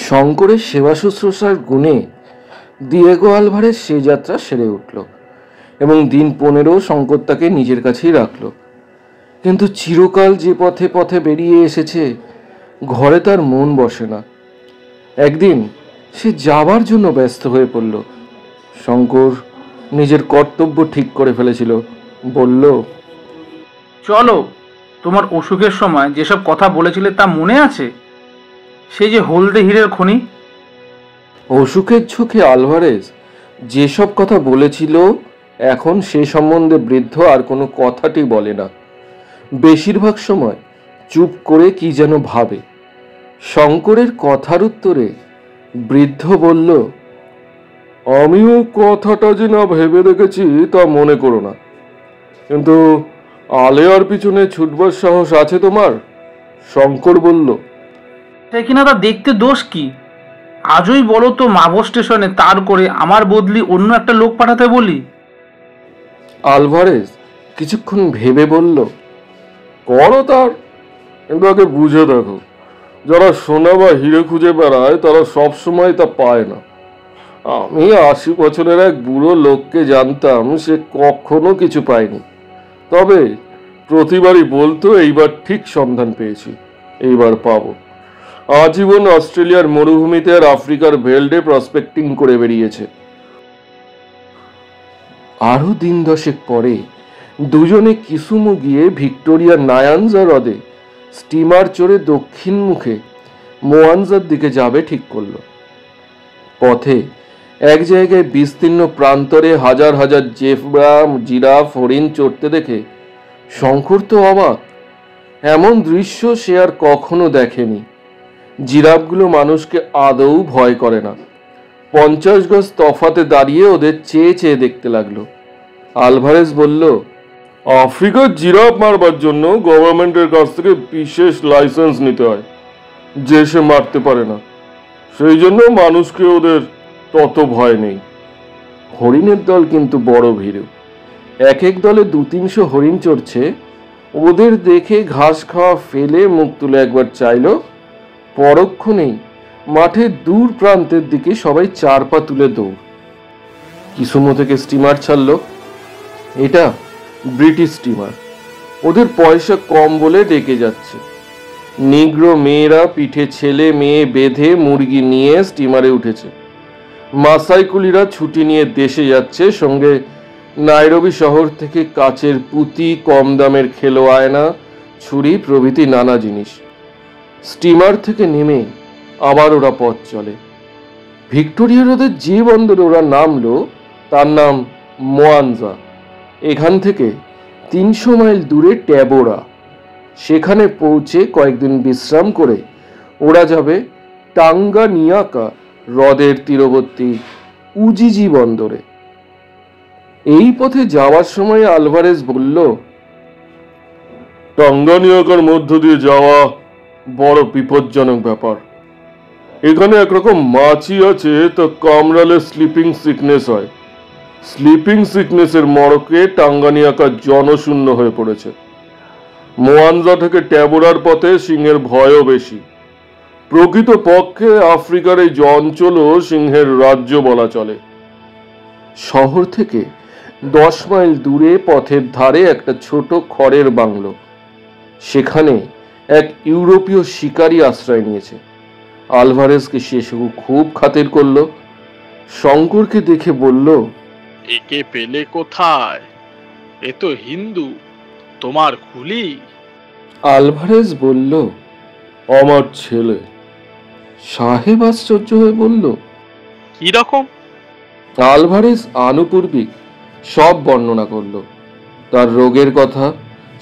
শঙ্করের সেবা শুশ্রূষার গুণে দিয়েগো আলভারেজ সে যাত্রা সেরে উঠল এবং দিন 15 শঙ্কর তাকে নিজের কাছেই রাখল। কিন্তু চিরকাল যে পথে পথে বেরিয়ে এসেছে, ঘরে তার মন বসে না। একদিন সে যাবার জন্য ব্যস্ত হয়ে পড়ল। শঙ্কর নিজের কর্তব্য ঠিক করে ফেলেছিল। বলল, চলো, তোমার অসুখের সময় যেসব কথা বলেছিলে তা মনে আছে? সেই যে হলদে হীরের খনি। অসুখের ঝুঁকে আলভারেজ যেসব কথা বলেছিল এখন সে সম্বন্ধে বৃদ্ধ আর কোনো কথাটি বলে না। বেশিরভাগ সময় চুপ করে কি যেন ভাবে। শঙ্করের কথার উত্তরে বৃদ্ধ বলল, আমিও কথাটা যে না ভেবে দেখেছি তা মনে করো না, কিন্তু আলেয়ার পিছনে ছুটবার সাহস আছে তোমার? শঙ্কর বলল, সে কিনা তা দেখতে দোষ কি? আজই বলো তো মাভো স্টেশনে তার করে আমার বদলি অন্য একটা লোক পাঠাতে বলি। আলভারেজ কিছুক্ষণ ভেবে বলল, করো তার, কিন্তু আগে বুঝে দেখো, যারা সোনা বা হিরে খুঁজে বেড়ায় তারা সব সময় তা পায় না। আমি 80 বছরের এক বুড়ো লোককে জানতাম, সে কখনো কিছু পায়নি। তবে প্রতিবারই বলতো, এইবার ঠিক সন্ধান পেয়েছি, এইবার পাবো। আজীবন অস্ট্রেলিয়ার মরুভূমিতে আর আফ্রিকার ভেল্ডে প্রসপেক্টিং করে বেরিয়েছে। আরো দিন 10 পরে দুজনে কিসুমু গিয়ে ভিক্টোরিয়ার নায়ানজা হ্রদে স্টিমার চড়ে দক্ষিণ মুখে মোয়ানজার দিকে যাবে ঠিক করলো। পথে এক জায়গায় বিস্তীর্ণ প্রান্তরে হাজার হাজার জেব্রা, জিরাফ, হরিণ চড়তে দেখে শঙ্কর তো অবাক। এমন দৃশ্য সে আর কখনো দেখেনি। জিরাফগুলো মানুষকে আদৌ ভয় করে না। 50 গজ তফাতে দাঁড়িয়ে ওদের চেয়ে চেয়ে দেখতে লাগলো। আলভারেজ বলল, আফ্রিকার জিরাফ মারবার জন্য গভর্নমেন্টের কাছ থেকে বিশেষ লাইসেন্স নিতে হয়, যে সে মারতে পারে না। সেই জন্য মানুষকে ওদের তত ভয় নেই। হরিণের দল কিন্তু বড় ভীরু। এক এক দলে 200-300 হরিণ চড়ছে। ওদের দেখে ঘাস খাওয়া ফেলে মুখ তুলে একবার চাইল, পরক্ষণেই মাঠের দূর প্রান্তের দিকে সবাই 4 পা তুলে দৌড়। কিসুমো থেকে স্টিমার ছাড়লো। এটা ব্রিটিশ স্টিমার। ওদের পয়সা কম বলে ডেকে যাচ্ছে। নিগ্রো মেয়েরা পিঠে ছেলে মেয়ে বেঁধে মুরগি নিয়ে স্টিমারে উঠেছে। মাসাই কুলিরা ছুটি নিয়ে দেশে যাচ্ছে, সঙ্গে নাইরোবি শহর থেকে কাচের পুঁতি, কম দামের খেলো আয়না, ছুরি প্রভৃতি নানা জিনিস। স্টিমার থেকে নেমে আবার ওরা পথ চলে। ভিক্টোরিয়া হ্রদের যে বন্দরে ওরা নামলো তার নাম মোয়ানজা। এখান থেকে 300 মাইল দূরে ট্যাবোরা। সেখানে পৌঁছে কয়েকদিন বিশ্রাম করে ওরা যাবে টাঙ্গানিয়াকা হ্রদের তীরবর্তী উজিজি বন্দরে। এই পথে যাওয়ার সময় আলভারেজ বলল, টাঙ্গানিয়াকার মধ্য দিয়ে যাওয়া বড় বিপজ্জনক ব্যাপার। এখানে একরকম মাছি আছে, তা কামড়ালে স্লিপিং সিকনেস হয়। স্লিপিং সিকনেসের মড়কে টাঙ্গানিয়াকা জনশূন্য হয়ে পড়েছে। মোয়ানজা থেকে ট্যাবোরার পথে সিংহের ভয়ও বেশি। প্রকৃত পক্ষে আফ্রিকার এই অঞ্চলও সিংহের রাজ্য বলা চলে। শহর থেকে 10 মাইল দূরে পথের ধারে একটা ছোট খড়ের বাংলো। সেখানে এক ইউরোপীয় শিকারী আশ্রয় নিয়েছে। আলভারেজকে সে খুব খাতির করলো। শঙ্করকে দেখে বলল, একে পেলে কোথায়? এ তো হিন্দু, তোমার কুলি। আলভারেজ বলল, আমার ছেলে। সাহেব আশ্চর্য হয়ে বলল, কি রকম? আলভারেজ আনুপূর্বিক সব বর্ণনা করল। তার রোগের কথা,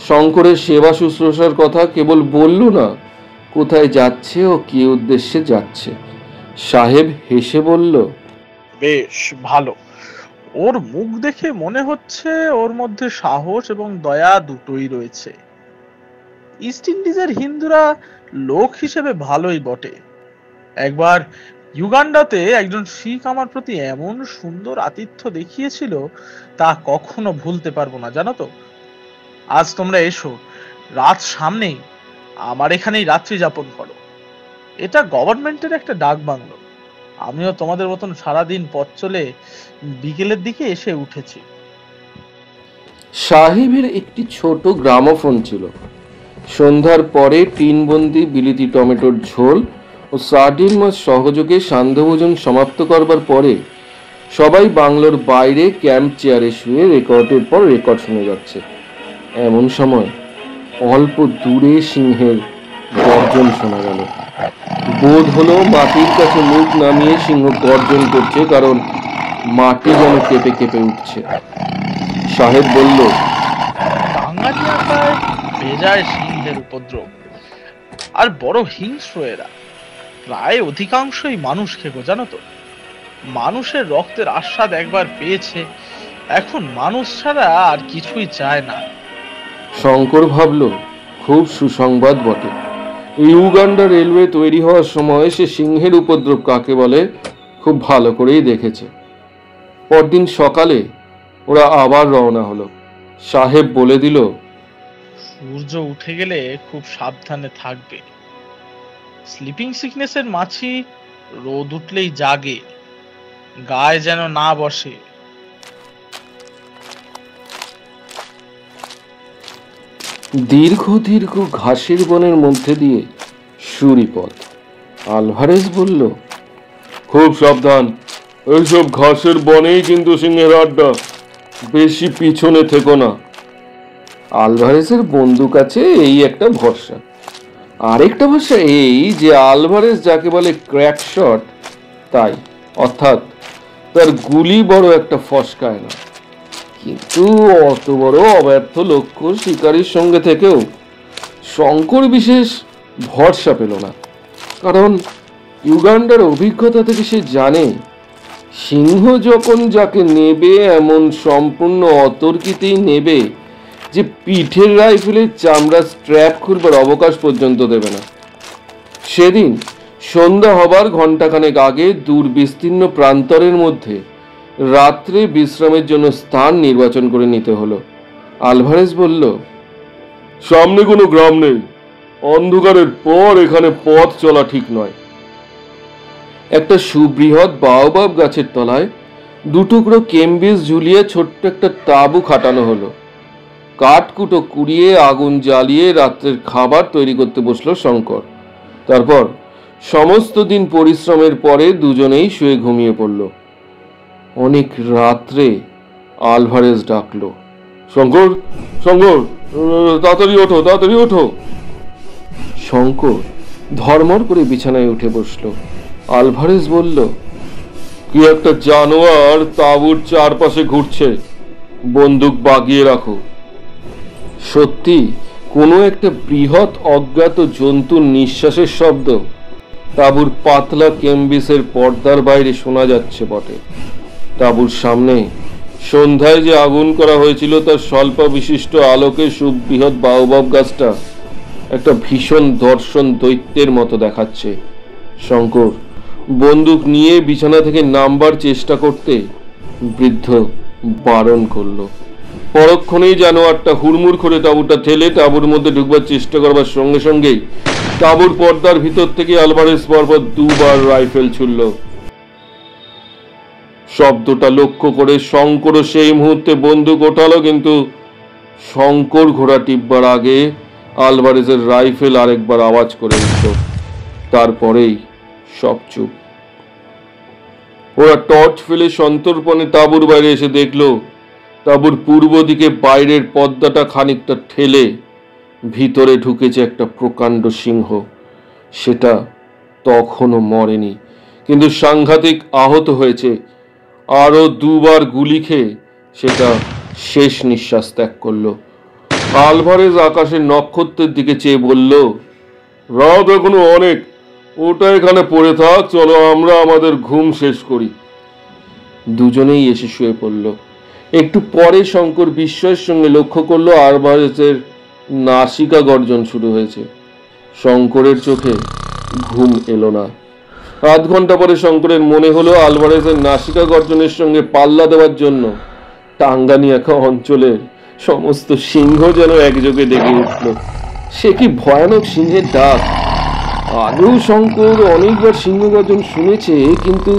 শঙ্করের সেবা শুশ্রূষার কথা। কেবল বলল না কোথায় যাচ্ছে ও কি উদ্দেশ্যে যাচ্ছে। সাহেব হেসে বলল, বেশ ভালো। ওর মুখ দেখে মনে হচ্ছে ওর মধ্যে সাহস এবং দয়া দুটোই রয়েছে। ইস্ট ইন্ডিজের হিন্দুরা লোক হিসেবে ভালোই বটে। একবার ইউগান্ডাতে একজন শিখ আমার প্রতি এমন সুন্দর আতিথ্য দেখিয়েছিল তা কখনো ভুলতে পারবো না, জানো তো। আজ তোমরা এসো, রাত সামনেই, আমার এখানেই রাত্রি যাপন করো। এটা গভর্নমেন্টের একটা ডাক বাংলো। আমিও তোমাদের মতন সারাদিন পথ চলে বিকেলের দিকে এসে উঠেছি। সাহেবের একটি ছোট গ্রামোফোন ছিল। সন্ধ্যার পরে টিনবন্দি বিলিতি টমেটোর ঝোল ও সার্ডিন মাছ সহযোগে সান্ধ্যভোজন সমাপ্ত করবার পরে সবাই বাংলোর বাইরে ক্যাম্প চেয়ারে শুয়ে রেকর্ডের পর রেকর্ড শুনে যাচ্ছে। এমন সময় অল্প দূরে সিংহের গর্জন শোনা গেল। বোধ হলো মাটির কাছে মুখ নামিয়ে সিংহ গর্জন করছে, কারণ মাটি যেন কেঁপে কেঁপে উঠছে। সাহেব বলল, টাঙ্গানিয়াটায় বেজায় সিংহের উপদ্রব, আর বড় হিংস্র এরা। প্রায় অধিকাংশই মানুষ খেকো, জানো তো। মানুষের রক্তের আস্বাদ একবার পেয়েছে, এখন মানুষ ছাড়া আর কিছুই চায় না। শঙ্কর ভাবল, খুব সুসংবাদ বটে। ইউগান্ডা রেলওয়ে তৈরি হওয়ার সময় সে সিংহের উপদ্রব কাকে বলে খুব ভালো করেই দেখেছে। পরদিন সকালে ওরা আবার রওনা হলো। সাহেব বলে দিল, সূর্য উঠে গেলে খুব সাবধানে থাকবে। স্লিপিং সিকনেসের মাছি রোদ উঠলেই জাগে, গায়ে যেন না বসে। দীর্ঘ দীর্ঘ ঘাসের বনের মধ্যে দিয়ে সুরিপথ। আলভারেজ বলল, খুব সাবধান, এইসব ঘাসের বনেই কিন্তু সিংহের আড্ডা, বেশি পিছনে থেকো না। আলভারেজের বন্দুক আছে, এই একটা ভরসা। আরেকটা ভরসা এই যে আলভারেজ যাকে বলে ক্র্যাক শট, তাই, অর্থাৎ তার গুলি বড় একটা ফসকায় না। কিন্তু অত বড় অব্যর্থ লক্ষ্য শিকারীর সঙ্গে থেকেও শঙ্কর বিশেষ ভরসা পেল না, কারণ ইউগান্ডার অভিজ্ঞতা থেকে সে জানে সিংহ যখন যাকে নেবে এমন সম্পূর্ণ অতর্কিতেই নেবে যে পিঠের রাইফেলের চামড়া স্ট্র্যাপ খুলবার অবকাশ পর্যন্ত দেবে না। সেদিন সন্ধ্যা হবার ঘণ্টাখানেক আগে দূর বিস্তীর্ণ প্রান্তরের মধ্যে রাত্রে বিশ্রামের জন্য স্থান নির্বাচন করে নিতে হলো। আলভারেজ বলল, সামনে কোনো গ্রাম নেই, অন্ধকারের পর এখানে পথ চলা ঠিক নয়। একটা সুবৃহৎ বাওবাব গাছের তলায় দুটুকরো কেমবিস ঝুলিয়ে ছোট্ট একটা তাঁবু খাটানো হলো। কাঠকুটো কুড়িয়ে আগুন জ্বালিয়ে রাত্রের খাবার তৈরি করতে বসলো শঙ্কর। তারপর সমস্ত দিন পরিশ্রমের পরে দুজনেই শুয়ে ঘুমিয়ে পড়ল। অনেক রাত্রে আলভারেজ ডাকলো, শঙ্কর, শঙ্কর, তাড়াতাড়ি ওঠো, তাড়াতাড়ি ওঠো। শঙ্কর ধর্মর করে বিছানায় উঠে বসলো। আলভারেজ বলল, কি একটা জানোয়ার তাঁবুর চারপাশে ঘুরছে, বন্দুক বাগিয়ে রাখো। সত্যি কোনো একটা বৃহৎ অজ্ঞাত জন্তুর নিঃশ্বাসের শব্দ তাঁবুর পাতলা কেমবিসের পর্দার বাইরে শোনা যাচ্ছে বটে। তাঁবুর সামনে সন্ধ্যায় যে আগুন করা হয়েছিল তার স্বল্প বিশিষ্ট আলোকে সুবৃহৎ বাওবাব গাছটা একটা ভীষণ দর্শন দৈত্যের মতো দেখাচ্ছে। শঙ্কর বন্দুক নিয়ে বিছানা থেকে নামবার চেষ্টা করতে বৃদ্ধ বারণ করলো। পরক্ষণেই জানোয়ারটা হুড়মুড় করে তাঁবুটা ঠেলে তাঁবুর মধ্যে ঢুকবার চেষ্টা করবার সঙ্গে সঙ্গেই তাঁবুর পর্দার ভিতর থেকে আলভারেজ পরপর দুবার রাইফেল ছুড়ল। শব্দটা লক্ষ্য করে শঙ্করও সেই মুহূর্তে বন্দুক ওঠালো, কিন্তু শঙ্কর ঘোড়া টিপবার আগে আলভারেজের রাইফেল আরেকবার আওয়াজ করে উঠল। তারপরেই সব চুপ। ওরা টর্চ ফেলে সন্তর্পণে তাঁবুর বাইরে এসে দেখলো তাঁবুর পূর্ব দিকে বাইরের পর্দাটা খানিকটা ঠেলে ভিতরে ঢুকেছে একটা প্রকাণ্ড সিংহ। সেটা তখনও মরেনি, কিন্তু সাংঘাতিক আহত হয়েছে। আরো দুবার গুলি খেয়ে সেটা শেষ নিঃশ্বাস ত্যাগ করলো। আলভারেজ আকাশের নক্ষত্রের দিকে চেয়ে বলল, রাত এখনো অনেক, ওটা এখানে পড়ে থাক, চলো আমরা আমাদের ঘুম শেষ করি। দুজনেই এসে শুয়ে পড়ল। একটু পরে শঙ্কর বিস্ময়ের সঙ্গে লক্ষ্য করলো আলভারেজের নাসিকা গর্জন শুরু হয়েছে। শঙ্করের চোখে ঘুম এলো না। আধ ঘন্টা পরে শঙ্করের মনে হলো আলভারেজের নাসিকা গর্জনের সঙ্গে পাল্লা দেওয়ার জন্য টাঙ্গানিয়াকা অঞ্চলের সমস্ত সিংহ যেন একযোগে ডেকে উঠল। সে কি ভয়ানক সিংহের ডাক! আগেও শঙ্কর অনেকবার সিংহগর্জন শুনেছে, কিন্তু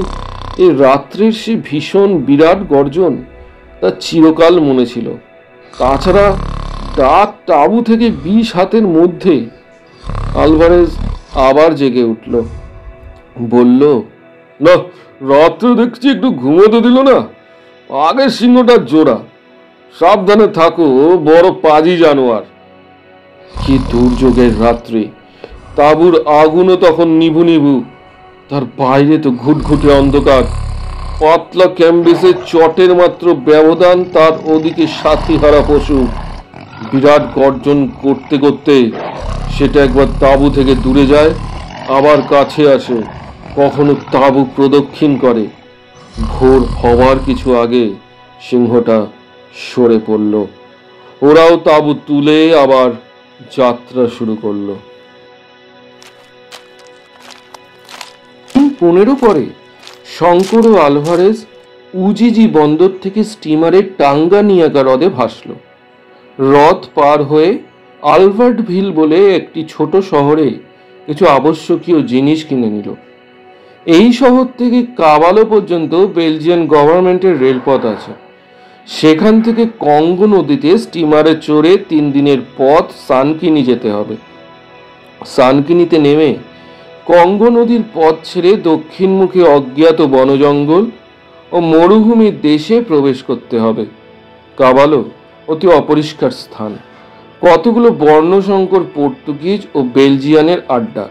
এই রাত্রের সে ভীষণ বিরাট গর্জন তার চিরকাল মনে ছিল। তাছাড়া ডাক তাঁবু থেকে 20 হাতের মধ্যে। আলভারেজ আবার জেগে উঠল, বলল, না, রাত্রে দেখছি একটু ঘুমোতে দিল না। আগের সিংহটার জোড়া। সাবধানে থাকো, বড় পাজি জানোয়ার। কি দুর্যোগের রাত্রি! তাঁবুর আগুনও তখন নিভু নিভু, তার বাইরে তো ঘুটঘুটে অন্ধকার। পাতলা ক্যাম্বিসের চটের মাত্র ব্যবধান, তার ওদিকে সাথীহারা পশু বিরাট গর্জন করতে করতে সেটা একবার তাঁবু থেকে দূরে যায়, আবার কাছে আসে, কখনো তাঁবু প্রদক্ষিণ করে। ভোর হওয়ার কিছু আগে সিংহটা সরে পড়ল। ওরাও তাঁবু তুলে আবার যাত্রা শুরু করলো। 15 পরে শঙ্কর ও আলভারেজ উজিজি বন্দর থেকে স্টিমারে টাঙ্গানিয়াগা হ্রদে ভাসল। হ্রদ পার হয়ে আলবার্টভিল বলে একটি ছোট শহরে কিছু আবশ্যকীয় জিনিস কিনে নিল। এই শহর থেকে কাবালো পর্যন্ত বেলজিয়ান গভর্নমেন্টের রেলপথ আছে। সেখান থেকে কঙ্গো নদীতে স্টিমারে চড়ে 3 দিনের পথ সানকিনি যেতে হবে। সানকিনিতে নেমে কঙ্গো নদীর পথ ছেড়ে দক্ষিণমুখী অজ্ঞাত বনজঙ্গল ও মরুভূমির দেশে প্রবেশ করতে হবে। কাবালো অতি অপরিষ্কার স্থান, কতগুলো বর্ণসংকর পর্তুগিজ ও বেলজিয়ানের আড্ডা।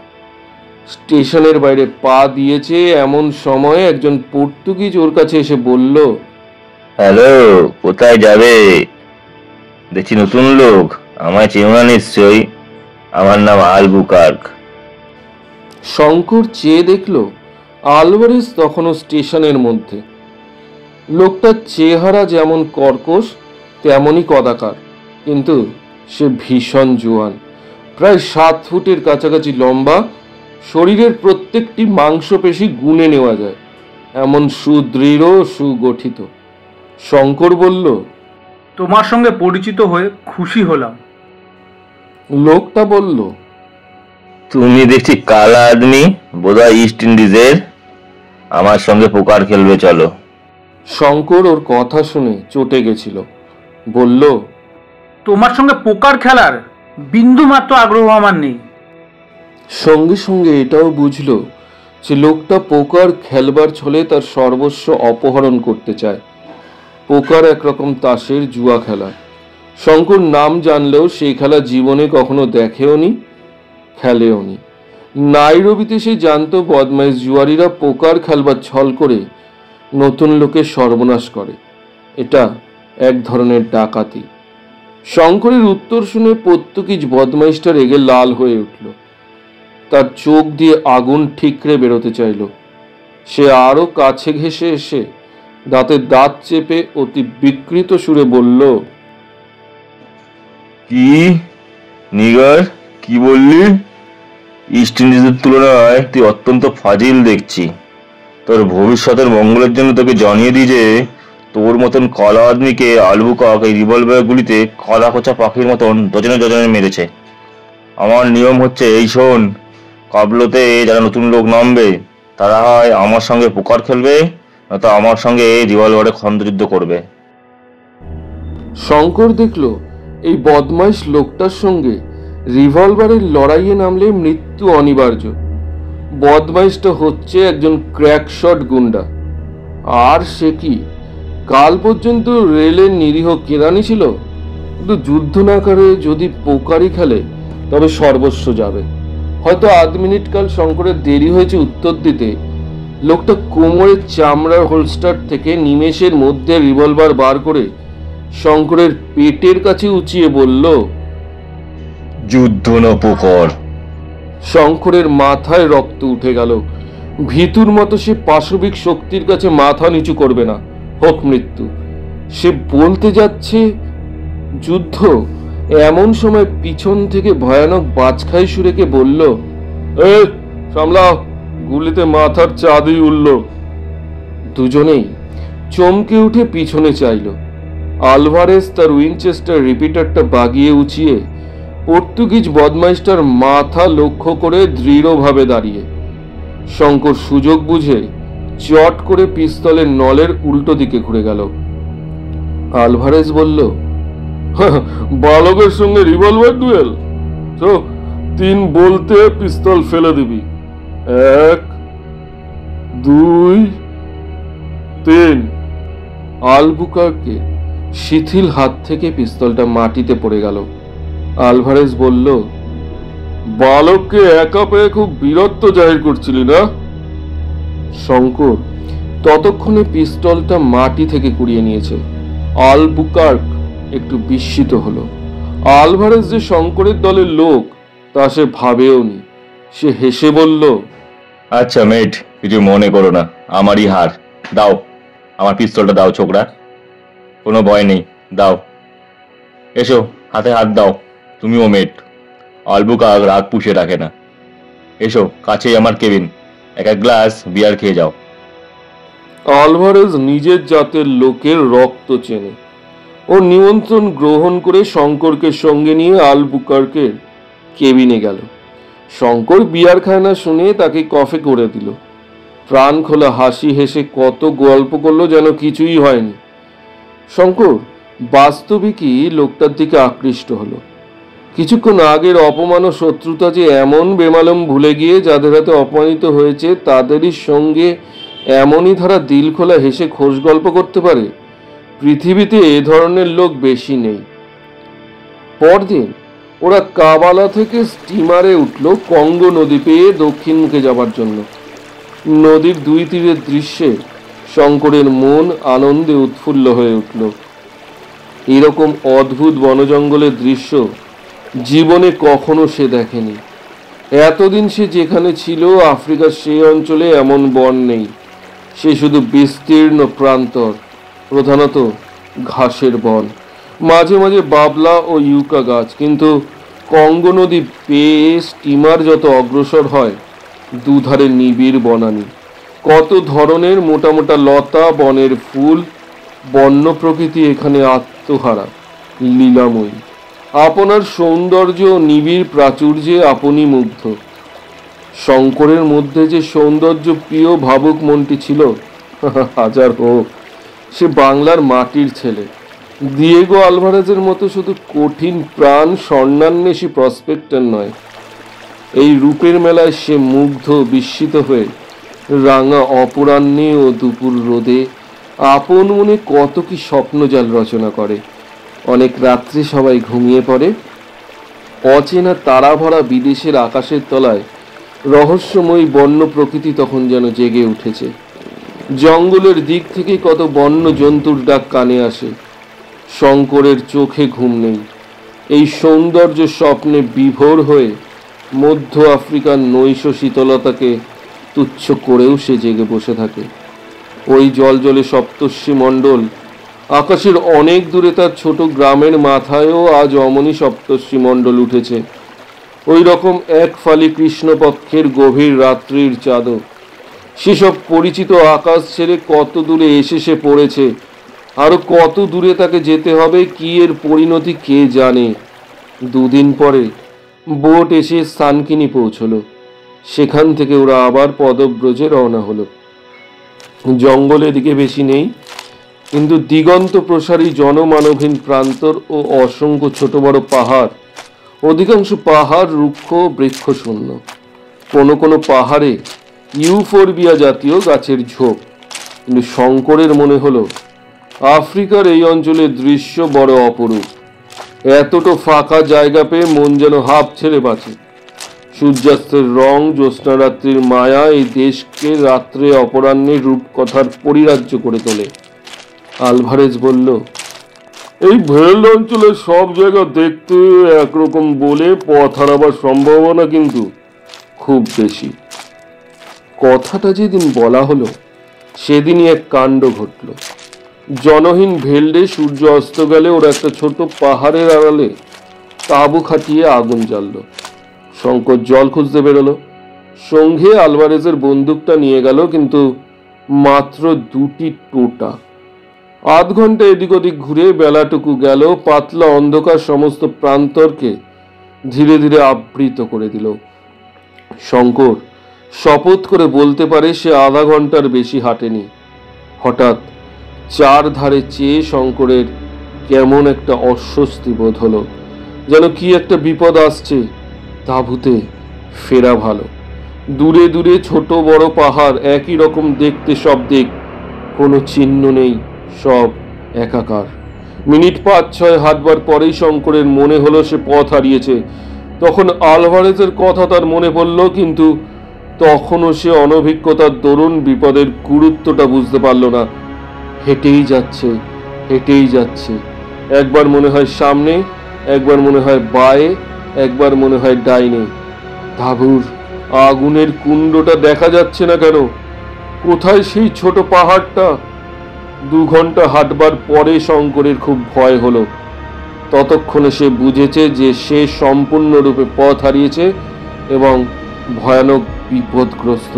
স্টেশনের বাইরে পা দিয়েছে এমন সময়ে একজন পর্তুগিজ ওর কাছে এসে বলল, হ্যালো, কোথায় যাবে? দেখছি নতুন লোক, আমায় চেনো না নিশ্চয়ই। আমার নাম আলবুকার্ক। শঙ্কর চেয়ে দেখল আলভারেজ তখনও স্টেশনের মধ্যে। লোকটার চেহারা যেমন কর্কশ তেমনই কদাকার, কিন্তু সে ভীষণ জোয়ান, প্রায় 7 ফুটের কাছাকাছি লম্বা, শরীরের প্রত্যেকটি মাংসপেশি গুণে নেওয়া যায়, এমন সুদৃঢ় সুগঠিত। শঙ্কর বলল, তোমার সঙ্গে পরিচিত হয়ে খুশি হলাম। লোকটা বলল, তুমি দেখছি কালা আদমি, বোধহয় ইস্ট ইন্ডিজের। আমার সঙ্গে পোকার খেলবে, চলো। শঙ্কর ওর কথা শুনে চটে গেছিল, বলল, তোমার সঙ্গে পোকার খেলার বিন্দু মাত্র আগ্রহ আমার নেই। সঙ্গে সঙ্গে এটাও বুঝল যে লোকটা পোকার খেলবার ছলে তার সর্বস্ব অপহরণ করতে চায়। পোকার একরকম তাসের জুয়া খেলা। শঙ্কর নাম জানলেও সেই খেলা জীবনে কখনো দেখেওনি, খেলেওনি। নাইরোবিতে সে জানতো বদমাইশ জুয়ারিরা পোকার খেলবার ছল করে নতুন লোকের সর্বনাশ করে। এটা এক ধরনের ডাকাতি। শঙ্করের উত্তর শুনে পর্তুগিজ বদমাইশটা রেগে লাল হয়ে উঠল। তার চোখ দিয়ে আগুন ঠিকরে বেরোতে চাইল। সে আরো কাছে ঘেঁষে এসে দাঁতে দাঁত চেপে অতি বিকৃত সুরে বলল, কি নিগার, কি বললি? ইস্ট ইন্ডিজের তুলনায় তুই অত্যন্ত ফাজিল দেখছি। তোর ভবিষ্যতের মঙ্গলের জন্য তোকে জানিয়ে দিই যে তোর মতন কালা আদমিকে আলবুকার্ক এই রিভলভার গুলিতে কালা কোচা পাখির মতন ডজনে ডজনে মেরেছে। আমার নিয়ম হচ্ছে এই, শোন, কাবলোতে যারা নতুন লোক নামবে তারা হয় আমার সঙ্গে পোকার খেলবে, নয়তো আমার সঙ্গে রিভলভারে খণ্ডযুদ্ধ করবে। শঙ্কর দেখল এই বদমাইশ লোকটার সঙ্গে রিভলভারের লড়াইয়ে নামলে মৃত্যু অনিবার্য। বদমাইশটা হচ্ছে একজন ক্র্যাকশট গুন্ডা। আর সে কি কাল পর্যন্ত রেলের নিরীহ কেরানি ছিল, কিন্তু যুদ্ধ না করে যদি পোকারি খেলে তবে সর্বস্ব যাবে। হয়তো 8 মিনিট কাল শঙ্করের দেরি হয়েছে উত্তর দিতে। লোকটা কোমরের চামড়ার হোলস্টার থেকে নিমেষের মধ্যে রিভলভার বার করে শঙ্করের পেটের কাছে উঁচিয়ে বলল, যুদ্ধ না পোকার। শঙ্করের মাথায় রক্ত উঠে গেল। ভীতুর মতো সে পাশবিক শক্তির কাছে মাথা নিচু করবে না, হোক মৃত্যু। সে বলতে যাচ্ছে যুদ্ধ, এমন সময় পিছন থেকে ভয়ানক বাজখাই সুরেকে বলল, এ সামলাও, গুলিতে মাথার চাঁদই উঠল। দুজনেই চমকে উঠে পিছনে চাইল। আলভারেজ তার উইনচেস্টার রিপিটারটা বাগিয়ে উঁচিয়ে পর্তুগিজ বদমাইশটার মাথা লক্ষ্য করে দৃঢ়ভাবে দাঁড়িয়ে। শঙ্কর সুযোগ বুঝে চট করে পিস্তলের নলের উল্টো দিকে ঘুরে গেল। আলভারেজ বলল, বালকের সঙ্গে রিভলভার ডুয়েল? তো 3 বলতে পিস্তল ফেলে দিবি। 1 2 3। আলবুকার্কে শিথিল হাত থেকে পিস্তলটা মাটিতে পড়ে গেল। আলভারেজ বলল, বালককে একা পেয়ে খুব বীরত্ব জাহির করছিলি না? শঙ্কর ততক্ষণে পিস্তলটা মাটি থেকে কুড়িয়ে নিয়েছে। আলবুকার্ক একটু বিস্মিত হলো। আলভারেজ যে শঙ্করের দলের লোক তা সে ভাবেও নি। সে হেসে বলল, আচ্ছা মেট, কিছু মনে করো না, আমারই হার। দাও আমার পিস্তলটা, দাও ছোকরা, কোনো ভয় নেই, দাও। এসো, হাতে হাত দাও। তুমিও মেট, আলবুকার্ক রাগ পুষে রাখে না। এসো, কাছেই আমার কেবিন, এক গ্লাস বিয়ার খেয়ে যাও। আলভারেজ নিজের জাতের লোকের রক্ত চেনে। ও নিমন্ত্রণ গ্রহণ করে শঙ্করকে সঙ্গে নিয়ে আলবুকার্কের কেবিনে গেল। শঙ্কর বিয়ার খায় না শুনে তাকে কফি করে দিল। প্রাণ খোলা হাসি হেসে কত গল্প করলো যেন কিছুই হয়নি। শঙ্কর বাস্তবিকই লোকটার দিকে আকৃষ্ট হলো। কিছুক্ষণ আগের অপমান ও শত্রুতা যে এমন বেমালুম ভুলে গিয়ে যাদের হাতে অপমানিত হয়েছে তাদেরই সঙ্গে এমনই ধারা দিল খোলা হেসে খোশ গল্প করতে পারে, পৃথিবীতে এ ধরনের লোক বেশি নেই। পরদিন ওরা কাবালা থেকে স্টিমারে উঠল কঙ্গো নদী পেয়ে দক্ষিণ মুখে যাবার জন্য। নদীর 2 তীরের দৃশ্যে শঙ্করের মন আনন্দে উৎফুল্ল হয়ে উঠল। এরকম অদ্ভুত বনজঙ্গলের দৃশ্য জীবনে কখনো সে দেখেনি। এতদিন সে যেখানে ছিল আফ্রিকার সেই অঞ্চলে এমন বন নেই। সে শুধু বিস্তীর্ণ প্রান্তর, প্রধানত ঘাসের বন, মাঝে মাঝে বাবলা ও ইউকা গাছ। কিন্তু কঙ্গো নদী পেয়ে স্টিমার যত অগ্রসর হয়, দুধারে নিবিড় বনানী, কত ধরনের মোটা মোটা লতা, বনের ফুল, বন্য প্রকৃতি এখানে আত্মহারা, লীলাময়ী। আপনার সৌন্দর্য ও নিবিড় প্রাচুর্যে আপনি মুগ্ধ। শঙ্করের মধ্যে যে সৌন্দর্য প্রিয় ভাবুক মনটি ছিল, হাজার হোক, সে বাংলার মাটির ছেলে। দিয়েগো আলভারেজের মতো শুধু কঠিন প্রাণ স্বর্ণান্বেষী প্রসপেক্টর নয়। এই রূপের মেলায় সে মুগ্ধ বিস্মিত হয়ে রাঙা অপরাহ্নে ও দুপুর রোদে আপন মনে কত কি স্বপ্নজাল রচনা করে। অনেক রাত্রে সবাই ঘুমিয়ে পড়ে। অচেনা তারা ভরা বিদেশের আকাশের তলায় রহস্যময়ী বন্য প্রকৃতি তখন যেন জেগে উঠেছে। জঙ্গলের দিক থেকে কত বন্য জন্তুর ডাক কানে আসে। শঙ্করের চোখে ঘুম নেই। এই সৌন্দর্য স্বপ্নে বিভোর হয়ে মধ্য আফ্রিকার নৈশ শীতলতাকে তুচ্ছ করেও সে জেগে বসে থাকে। ওই জলজলে সপ্তর্ষি মণ্ডল, আকাশের অনেক দূরে তার ছোট গ্রামের মাথায়ও আজ অমনি সপ্তর্ষি মণ্ডল উঠেছে। ওই রকম এক ফালি কৃষ্ণপক্ষের গভীর রাত্রির চাঁদও। সেসব পরিচিত আকাশ ছেড়ে কত দূরে এসে সে পড়েছে, আরো কত দূরে তাকে যেতে হবে, কি এর পরিণতি কে জানে। 2 দিন পরে বোট এসে সানকিনি পৌঁছলো। সেখান থেকে ওরা আবার পদব্রজে রওনা হলো। জঙ্গল এদিকে বেশি নেই, কিন্তু দিগন্ত প্রসারী জনমানবহীন প্রান্তর ও অসংখ্য ছোট বড় পাহাড়। অধিকাংশ পাহাড় রুক্ষ বৃক্ষ শূন্য। কোনো কোনো পাহাড়ে ইউফোরবিয়া জাতীয় গাছের ঝোপ। কিন্তু শঙ্করের মনে হলো আফ্রিকার এই অঞ্চলের দৃশ্য বড় অপরূপ। এতটা ফাঁকা জায়গা পেয়ে মন যেন হাঁপ ছেড়ে বাঁচে। সূর্যাস্তের রং, জ্যোৎস্না রাত্রির মায়া এই দেশকে রাত্রে অপরাহ্নের রূপকথার পরিরাজ্য করে তোলে। আলভারেজ বলল, এই ভেল্ড অঞ্চলের সব জায়গা দেখতে একরকম বলে পথ হারাবার সম্ভাবনা কিন্তু খুব বেশি। কথাটা যেদিন বলা হলো সেদিনই এক কাণ্ড ঘটল। জনহীন ভেল্ডে সূর্য অস্ত গেলে ওরা একটা ছোট পাহাড়ের আড়ালে তাঁবু খাটিয়ে আগুন জ্বাললো। শঙ্কর জল খুঁজতে বেরোলো। সঙ্গে আলভারেজের বন্দুকটা নিয়ে গেল, কিন্তু মাত্র 2টি টোটা। আধ ঘন্টা এদিক ওদিক ঘুরে বেলাটুকু গেল। পাতলা অন্ধকার সমস্ত প্রান্তরকে ধীরে ধীরে আবৃত করে দিল। শঙ্কর শপথ করে বলতে পারে সে আধা ঘন্টার বেশি হাঁটেনি। হঠাৎ চার ধারে চেয়ে শঙ্করের কেমন একটা অস্বস্তি বোধ হলো, যেন কি একটা বিপদ আসছে। তাঁবুতে ফেরা ভালো। দূরে দূরে ছোট বড় পাহাড়, একই রকম দেখতে সব দিক, কোনো চিহ্ন নেই, সব একাকার। মিনিট 5-6 হাঁটবার পরেই শঙ্করের মনে হলো সে পথ হারিয়েছে। তখন আলভারেজের কথা তার মনে পড়ল, কিন্তু তখনও সে অনভিজ্ঞতার দরুন বিপদের গুরুত্বটা বুঝতে পারল না। হেঁটেই যাচ্ছে, হেঁটেই যাচ্ছে। একবার মনে হয় সামনে, একবার মনে হয় বাঁয়ে, একবার মনে হয় ডাইনে। তাঁবুর আগুনের কুণ্ডটা দেখা যাচ্ছে না কেন? কোথায় সেই ছোট পাহাড়টা? 2 ঘন্টা হাঁটবার পরে শঙ্করের খুব ভয় হলো। ততক্ষণে সে বুঝেছে যে সে সম্পূর্ণরূপে পথ হারিয়েছে এবং ভয়ানক বিপদগ্রস্ত।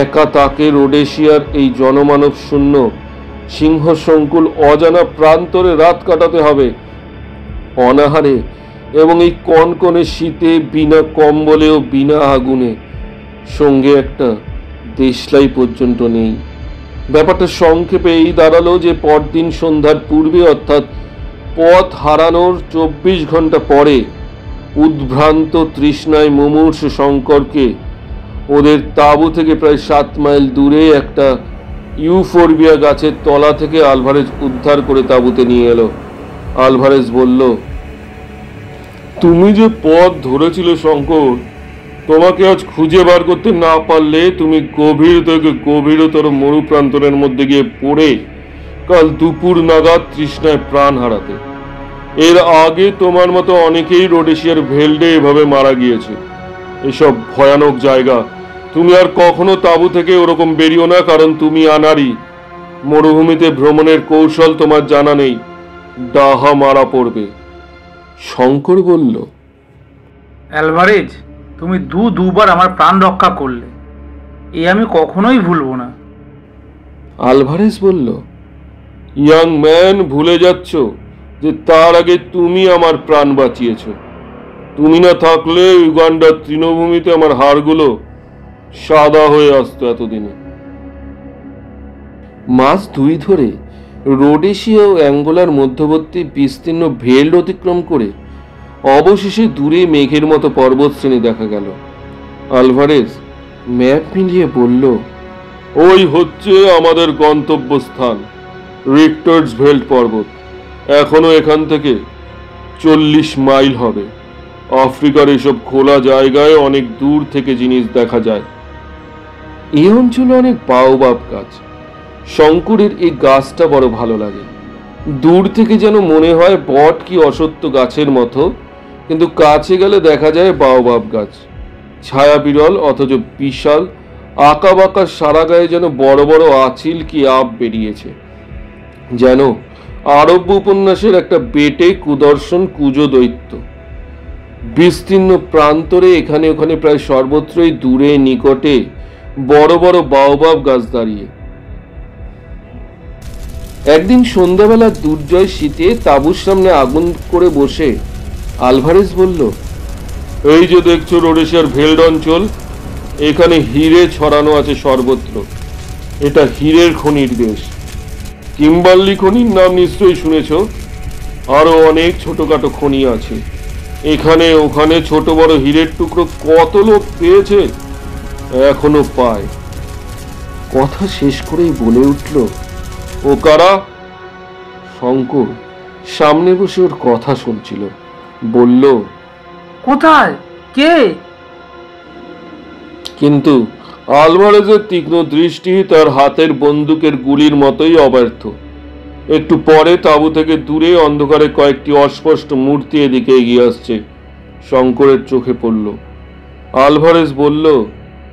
একা তাকে রোডেশিয়ার এই জনমানব শূন্য সিংহ সংকুল অজানা প্রান্তরে রাত কাটাতে হবে, অনাহারে এবং এই কনকনে শীতে, বিনা কম্বলে ও বিনা আগুনে। সঙ্গে একটা দেশলাই পর্যন্ত নেই। ব্যাপারটা সংক্ষেপে এই দাঁড়ালো যে পরদিন সন্ধ্যার পূর্বে, অর্থাৎ পথ হারানোর 24 ঘন্টা পরে, উদ্ভ্রান্ত তৃষ্ণায় মুমূর্ষু শঙ্করকে ওদের তাঁবু থেকে প্রায় 7 মাইল দূরে একটা ইউফোরবিয়া গাছের তলা থেকে আলভারেজ উদ্ধার করে তাঁবুতে নিয়ে এলো। আলভারেজ বলল, তুমি যে পথ ধরেছিলে শঙ্কর, তোমাকে আজ খুঁজে বার করতে না পারলে তুমি গভীর থেকে গভীরতর মরুপ্রান্তরের মধ্যে গিয়ে পড়ে কাল দুপুর নাগাদ তৃষ্ণায় প্রাণ হারাতে। এর আগে তোমার মতো অনেকেই রোডেশিয়ার ভেল্ডে এভাবে মারা গিয়েছে। এসব ভয়ানক জায়গা, তুমি আর কখনো তাঁবু থেকে ওরকম বেরিও না, কারণ তুমি আনারি। মরুভূমিতে ভ্রমণের কৌশল তোমার জানা নেই, ডাহা মারা পড়বে। শঙ্কর বলল, অ্যালভারেজ, তুমি দুবার আমার প্রাণ রক্ষা করলে, এ আমি কখনোই ভুলবো না। আলভারেজ বলল, ইয়াং ম্যান, ভুলে যাচ্ছ যে তার আগে তুমি আমার প্রাণ বাঁচিয়েছ। তুমি না থাকলে উগান্ডার তৃণভূমিতে আমার হাড়গুলো সাদা হয়ে আসতো এতদিনে। মাস 2 ধরে রোডেশিয়া ও অ্যাঙ্গোলার মধ্যবর্তী বিস্তীর্ণ ভেল্ড অতিক্রম করে অবশেষে দূরে মেঘের মতো পর্বতশ্রেণী দেখা গেল। আলভারেজ ম্যাপ মিলিয়ে বলল, ওই হচ্ছে আমাদের গন্তব্যস্থান, রিক্টার্স ভেল্ড পর্বত। এখনো এখান থেকে 40 মাইল হবে। আফ্রিকার এসব খোলা জায়গায় অনেক দূর থেকে জিনিস দেখা যায়। এই অঞ্চলে অনেক বাওবাব গাছ। শঙ্করের এই গাছটা বড় ভালো লাগে। দূর থেকে যেন মনে হয় বট কি অসত্য গাছের মতো, কিন্তু কাছে গেলে দেখা যায় বাওবাব গাছ। ছায়া বিরল, অথচ বিশাল। আঁকা বাঁকা সারা গায়ে যেন বড় বড় আঁচিল কি আপ বেরিয়েছে। যেন আরব্য উপন্যাসের একটা বেটে কুদর্শন কুজো দৈত্য। বিস্তীর্ণ প্রান্তরে এখানে ওখানে প্রায় সর্বত্রই দূরে নিকটে বড় বড় বাওবাব গাছ দাঁড়িয়ে। একদিন সন্ধ্যাবেলা দুর্জয় শীতে তাঁবুর সামনে আগুন করে বসে আলভারেজ বলল, এই যে দেখছো রোডেশিয়ার ভেল্ড অঞ্চল, এখানে হিরে ছড়ানো আছে সর্বত্র। এটা হীরের খনির দেশ। কিম্বার্লি খনির নাম নিশ্চয়ই শুনেছ। আরো অনেক ছোটখাটো খনি আছে। এখানে ওখানে ছোট বড় হীরের টুকরো কত লোক পেয়েছে, এখনো পায়। কথা শেষ করেই বলে উঠল, ও কারা? শঙ্কর সামনে বসে ওর কথা শুনছিল, বলল, কোথায়, কে? কিন্তু আলভারেজের তীক্ষ্ণ দৃষ্টি তার হাতের বন্দুকের গুলির মতোই অব্যর্থ। একটু পরে তাঁবু থেকে দূরে অন্ধকারে কয়েকটি অস্পষ্ট মূর্তি এদিকে এগিয়ে আসছে। শঙ্করের চোখে পড়ল। আলভারেজ বলল,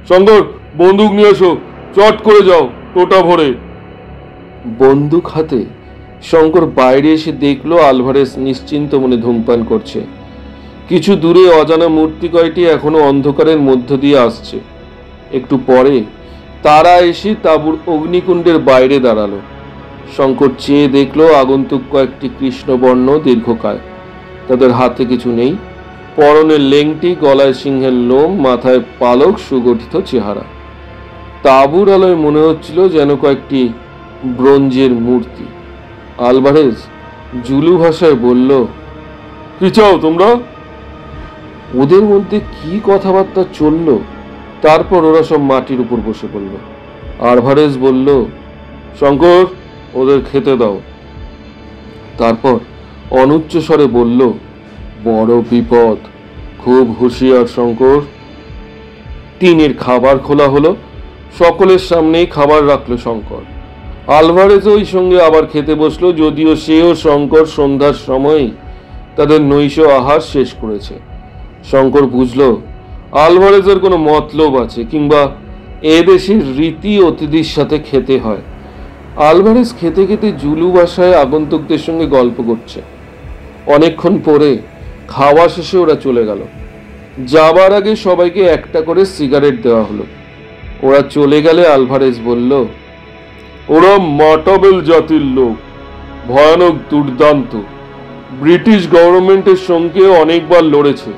শঙ্কর, বন্দুক নিয়ে এসো, চট করে যাও, টোটা ভরে। বন্দুক হাতে শঙ্কর বাইরে এসে দেখলো আলভারেজ নিশ্চিন্ত মনে ধূমপান করছে। কিছু দূরে অজানা মূর্তি কয়টি এখনো অন্ধকারের মধ্য দিয়ে আসছে। একটু পরে তারা এসে তাঁবুর অগ্নিকুণ্ডের বাইরে দাঁড়ালো। শঙ্কর চেয়ে দেখলো আগন্তুক কয়েকটি কৃষ্ণবর্ণ দীর্ঘকায়। তাদের হাতে কিছু নেই, পরনে লেংটি, গলায় সিংহের লোম, মাথায় পালক, সুগঠিত চেহারা। তাঁবুর আলোয় মনে হচ্ছিল যেন কয়েকটি ব্রোঞ্জের মূর্তি। আলভারেজ জুলু ভাষায় বলল, কি চাও তোমরা? ওদের মধ্যে কি কথাবার্তা চলল, তারপর ওরা সব মাটির উপর বসে পড়ল। আলভারেজ বলল, শঙ্কর, ওদের খেতে দাও। তারপর অনুচ্চ স্বরে বলল, বড় বিপদ, খুব হুঁশিয়ার শঙ্কর। টিনের খাবার খোলা হলো, সকলের সামনেই খাবার রাখলো শঙ্কর। আলভারেজ ওই সঙ্গে আবার খেতে বসলো, যদিও সেও শঙ্কর সন্ধ্যার সময় তাদের নৈশ আহার শেষ করেছে। শঙ্কর বুঝল আলভারেজের কোনো মতলব আছে, কিংবা এদেশের রীতি অতিথির সাথে খেতে হয়। আলভারেজ খেতে খেতে জুলু ভাষায় আগন্তুকদের সঙ্গে গল্প করছে। অনেকক্ষণ পরে খাওয়া শেষে ওরা চলে গেল। যাবার আগে সবাইকে একটা করে সিগারেট দেওয়া হলো। ওরা চলে গেলে আলভারেজ বলল, ওরা মাটাবেল জাতির লোক, ভয়ানক দুর্দান্ত। ব্রিটিশ গভর্নমেন্টের সঙ্গে অনেকবার লড়েছে,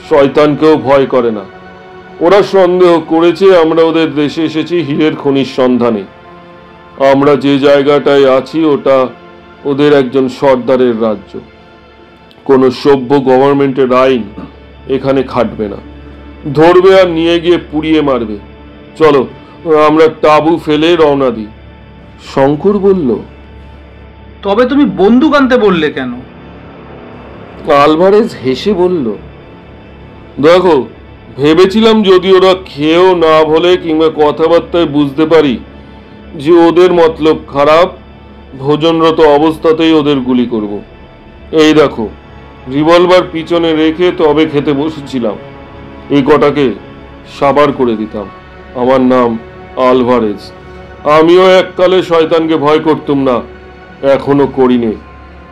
শয়তানকেও ভয় করে না। ওরা সন্দেহ করেছে আমরা ওদের দেশে এসেছি হীরের খনির সন্ধানে। আমরা যে জায়গাটায় আছি ওটা ওদের একজন সর্দারের রাজ্য। কোনো সভ্য গভর্নমেন্টের আইন এখানে খাটবে না, ধরবে আর নিয়ে গিয়ে পুড়িয়ে মারবে। চলো আমরা তাঁবু ফেলে রওনা দিই। শঙ্কর বলল, তবে তুমি বন্দুক আনতে বললে কেন? আলভারেজ হেসে বলল, দেখো, ভেবেছিলাম যদি ওরা খেয়েও না বলে কিংবা কথাবার্তায় বুঝতে পারি যে ওদের মতলব খারাপ, ভোজনরত অবস্থাতেই ওদের গুলি করব। এই দেখো, রিভলভার পিছনে রেখে তবে খেতে বসেছিলাম। এই কটাকে সাবার করে দিতাম। আমার নাম আলভারেজ। আমিও এককালে শয়তানকে ভয় করতুম না, এখনো করিনি।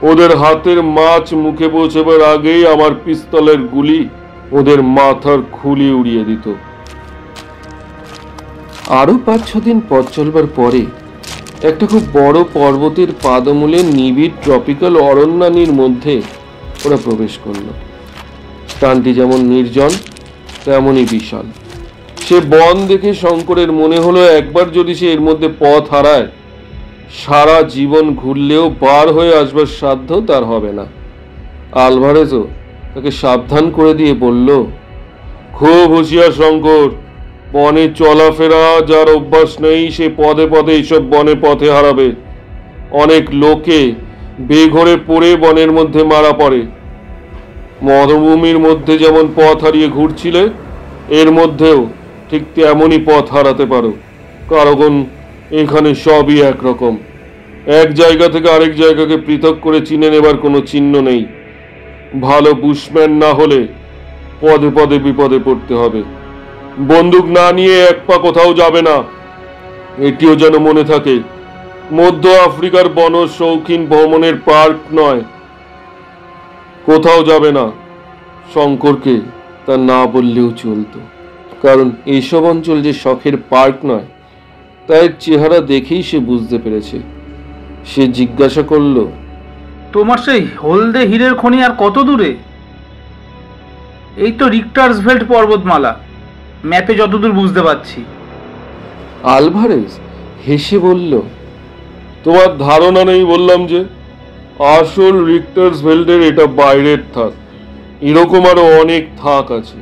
ওদের হাতের মাছ মুখে পৌঁছবার আগেই আমার পিস্তলের গুলি ওদের মাথার খুলি উড়িয়ে দিত। আরো 5-6 দিন পথ চলবার পরে একটা খুব বড় পর্বতের পাদমূলে নিবিড় ট্রপিক্যাল অরণ্যানীর মধ্যে ওরা প্রবেশ করল। স্থানটি যেমন নির্জন তেমনই বিশাল। সে বন দেখে শঙ্করের মনে হলো একবার যদি সে এর মধ্যে পথ হারায়, সারা জীবন ঘুরলেও বার হয়ে আসবার সাধ্য তার হবে না। আলভারেজও তাকে সাবধান করে দিয়ে বলল, খুব হুঁশিয়ার শঙ্কর, বনে চলাফেরা যার অভ্যাস নেই সে পদে পদে এইসব বনে পথে হারাবে। অনেক লোকে বেঘরে পড়ে বনের মধ্যে মারা পড়ে। মরুভূমির মধ্যে যেমন পথ হারিয়ে ঘুরছিলে, এর মধ্যেও ঠিক তেমনই পথ হারাতে পারো, কারণ এখানে সবই একরকম। এক জায়গা থেকে আরেক জায়গাকে পৃথক করে চিনে নেবার কোনো চিহ্ন নেই। ভালো বুশম্যান না হলে পদে পদে বিপদে পড়তে হবে। বন্দুক না নিয়ে এক পা কোথাও যাবে না, এটিও যেন মনে থাকে। মধ্য আফ্রিকার বন শৌখিন ভ্রমণের পার্ক নয়, কোথাও যাবে না। শঙ্করকে তা না বললেও চলতো, কারণ এইসব অঞ্চল যে শখের পার্ক নয় তার চেহারা দেখেই সে বুঝতে পেরেছে। সে জিজ্ঞাসা করল, তোমার সেই হলদে হীরের খনি আর কত দূরে? এই তো রিক্টার্সভেল্ড পর্বতমালা, ম্যাপে যতদূর বুঝতে পারছি। আলভারেজ হেসে বলল, তোমার ধারণা নেই বললাম যে। আসল রিক্টার্সভেল্ডের এটা বাইরের থাক, এরকম আরো অনেক থাক আছে।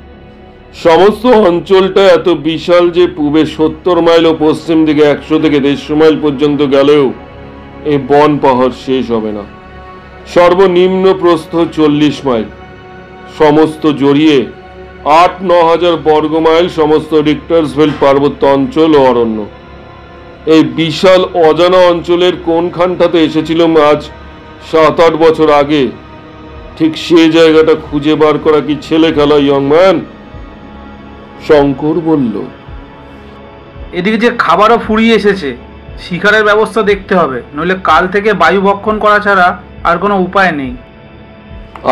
সমস্ত অঞ্চলটা এত বিশাল যে পূবে 70 মাইল ও পশ্চিম দিকে 100 থেকে 150 মাইল পর্যন্ত গেলেও এই বন পাহাড় শেষ হবে না। সর্বনিম্ন প্রস্থ 40 মাইল, সমস্ত জড়িয়ে 8-9 হাজার বর্গ মাইল সমস্ত রিক্টার্সভেল্ড পার্বত্য অঞ্চল ও অরণ্য। এই বিশাল অজানা অঞ্চলের কোনখানটাতে এসেছিলাম আজ 7-8 বছর আগে, ঠিক সে জায়গাটা খুঁজে বার করা কি ছেলে খেলা ইয়ং ম্যান? শঙ্কর বলল, এদিকে যে খাবারও ফুরিয়ে এসেছে, শিকারের ব্যবস্থা দেখতে হবে, নইলে কাল থেকে বায়ু ভক্ষণ করা ছাড়া আর কোনো উপায় নেই।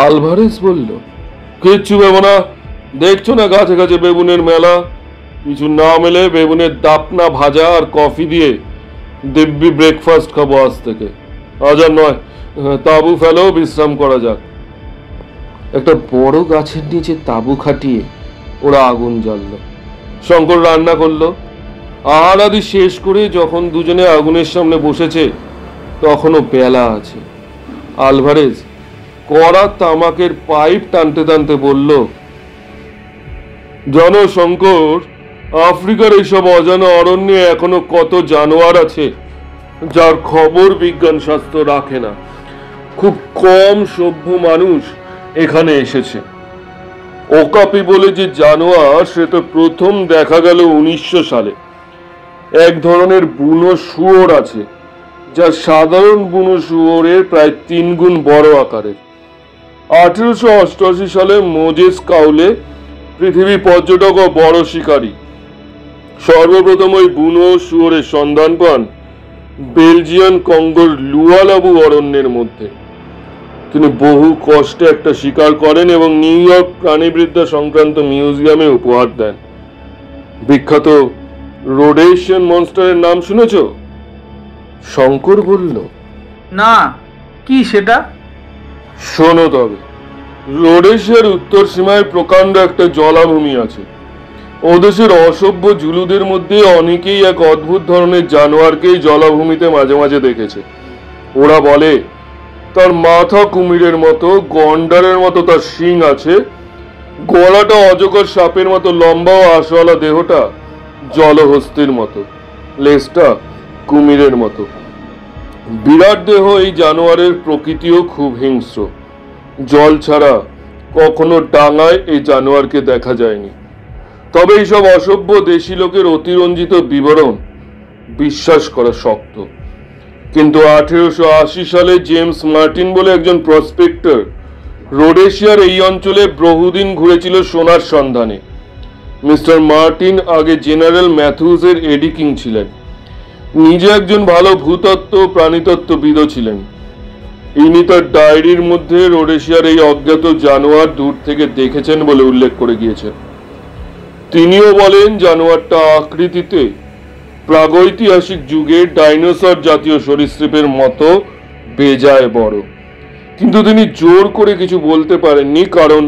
আলভারেজ বলল, কিচ্ছু ভেবো না, দেখছো না গাছে গাছে বেগুনের মেলা। কিছু না মেলে বেগুনের দাপনা ভাজা আর কফি দিয়ে দিব্যি ব্রেকফাস্ট খাবো আজ থেকে। আজ আর নয়, তাঁবু ফেলেও বিশ্রাম করা যাক। একটা বড় গাছের নিচে তাঁবু খাটিয়ে ওরা আগুন জ্বাললো। শঙ্কর রান্না করলো। আহার আদি শেষ করে যখন দুজনে আগুনের সামনে বসেছে তখনও বেলা আছে। আলভারেজ কড়া তামাকের পাইপ টানতে টানতে বলল, জানো শঙ্কর, আফ্রিকার এইসব অজানা অরণ্যে এখনো কত জানোয়ার আছে যার খবর বিজ্ঞান শাস্ত্র রাখে না। খুব কম সভ্য মানুষ এখানে এসেছে। ওকাপি বলে যে জানোয়ার সে তো প্রথম দেখা গেল 1900 সালে। এক ধরনের বুনো শুয়োর আছে যা সাধারণ বুনো শুয়োরের প্রায় 3 গুণ বড় আকারের। 1888 সালে মোজেস কাউলে, পৃথিবী পর্যটক ও বড় শিকারী, সর্বপ্রথম ওই বুনো শুয়োরের সন্ধান পান বেলজিয়ান কঙ্গোর লুয়ালাবু অরণ্যের মধ্যে। তিনি বহু কষ্টে একটা শিকার করেন এবং নিউ ইয়র্ক প্রাণীবিদ্যা সংক্রান্ত মিউজিয়ামে উপহার দেন। বিখ্যাত রোডেশিয়ান মনস্টারের নাম শুনেছ? শঙ্কর বলল, না, কি সেটা? শোনো তবে। রোডেশিয়ার উত্তর সীমায় প্রকাণ্ড একটা জলাভূমি আছে। ওদেশের অসভ্য জুলুদের মধ্যে অনেকেই এক অদ্ভুত ধরনের জানোয়ারকেই জলাভূমিতে মাঝে মাঝে দেখেছে। ওরা বলে তার মাথা কুমিরের মতো, গন্ডারের মতো তার শিং আছে, গলাটা অজগর সাপের মতো লম্বা ও আঁশওয়ালা, দেহটা জলহস্তির মতো, লেজটা কুমিরের মতো। বিরাট দেহ এই জানোয়ারের প্রকৃতিও খুব হিংস্র। জল ছাড়া কখনো ডাঙায় এই জানোয়ারকে দেখা যায়নি। তবে এইসব অসভ্য দেশি লোকের অতিরঞ্জিত বিবরণ বিশ্বাস করা শক্ত। কিন্তু 1880 সালে জেমস মার্টিন বলে একজন প্রসপেক্টর রোডেশিয়ার এই অঞ্চলে বহুদিন ঘুরেছিল সোনার সন্ধানে। মিস্টার মার্টিন আগে জেনারেল ম্যাথিউসের এডিকিং ছিলেন। নিজে একজন ভালো ভূতত্ত্ব প্রাণীতত্ত্ববিদও ছিলেন। ইনি তার ডায়েরির মধ্যে রোডেশিয়ার এই অজ্ঞাত জানোয়ার দূর থেকে দেখেছেন বলে উল্লেখ করে গিয়েছেন। তিনিও বলেন জানোয়ারটা আকৃতিতে প্রাগৈতিহাসিক যুগের ডাইনোসর জাতীয় সরীসৃপের মতো বেজায় বড়। কিন্তু তিনি জোর করে কিছু বলতে পারেননি, কারণ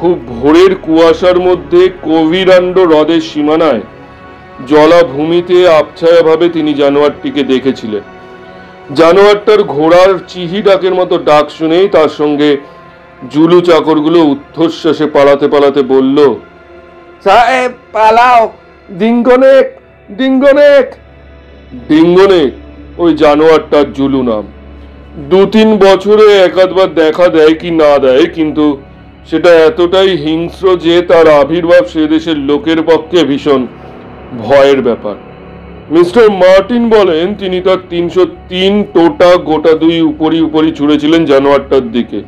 খুব ভোরের কুয়াশার মধ্যে কোভিরান্ডো হ্রদের সীমানায় জলাভূমিতে আবছায়াভাবে তিনি জানোয়ারটিকে দেখেছিলেন। জানোয়ারটার ঘোড়ার চিহি ডাকের মতো ডাক শুনেই তার সঙ্গে জুলু চাকরগুলো ঊর্ধ্বশ্বাসে পালাতে পালাতে বলল, সাহেব পালাও, ডিঙ্গনেক ডিঙ্গনেক। ডিঙ্গনেক ওই জানোয়ারটার জুলু নাম। 2-3 বছরে একাধবার দেখা দেয় কি না দেয়, কিন্তু সেটা এতটাই হিংস্র যে তার আবির্ভাব সে দেশের লোকের পক্ষে ভীষণ ভয়ের ব্যাপার। মিস্টার মার্টিন বলেন তিনি তার 303 টোটা গোটা 2 উপরি উপরি ছুঁড়েছিলেন জানোয়ারটার দিকে।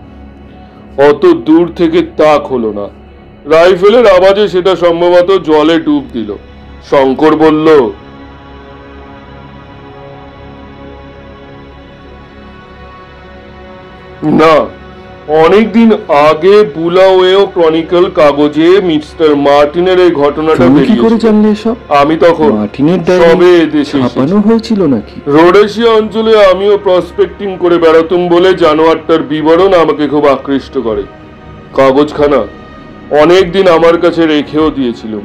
অত দূর থেকে তাক হলো না। রাইফেলের আওয়াজে সেটা সম্ভবত জলে ডুব দিল। শঙ্কর বলল, না, অনেকদিন আগে বুলাওয়েও ক্রনিকল কাগজে মিস্টার মার্টিনের এই ঘটনাটা বেরিয়েছিল। আমি তখন সবে দেশে ছাপানো হয়েছিল নাকি? রোডেশিয়া অঞ্চলে আমিও প্রসপেক্টিং করে বেড়াতুম বলে জানোয়ারটার বিবরণ আমাকে খুব আকৃষ্ট করে। কাগজখানা অনেকদিন আমার কাছে রেখেও দিয়েছিলাম।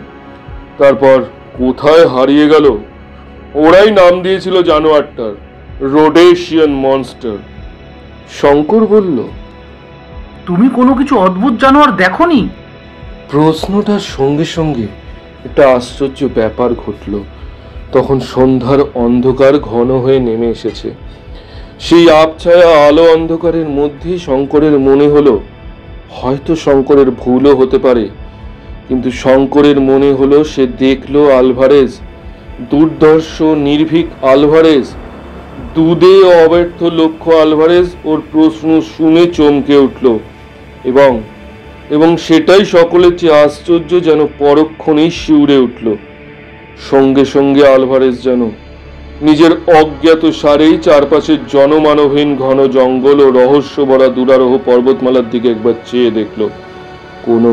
তারপর কোথায় হারিয়ে গেল। ওরাই নাম দিয়েছিল জানোয়ারটার রোডেশিয়ান মনস্টার। শঙ্কর বলল, তুমি কোনো কিছু অদ্ভুত জানোয়ার দেখোনি? প্রশ্নটার সঙ্গে সঙ্গে একটা আশ্চর্য ব্যাপার ঘটল। তখন সন্ধ্যার অন্ধকার ঘন হয়ে নেমে এসেছে। সেই আবছায়া আলো অন্ধকারের মধ্যে শঙ্করের মনে হলো, হয়তো শঙ্করের ভুলও হতে পারে, কিন্তু শঙ্করের মনে হলো সে দেখলো আলভারেজ, দুর্ধর্ষ নির্ভীক আলভারেজ, দুধে অব্যর্থ লক্ষ্য আলভারেজ ওর প্রশ্ন শুনে চমকে উঠল। এবং সেটাই সকলের চেয়ে আশ্চর্য, যেন পরক্ষণেই শিউরে উঠল। সঙ্গে সঙ্গে আলভারেজ যেন নিজের অজ্ঞাত সারেই চারপাশের জনমানবহীন ঘন জঙ্গল ও রহস্য ভরা দুরারোহ পর্বতমালার দিকে একবার চেয়ে দেখল। কোনো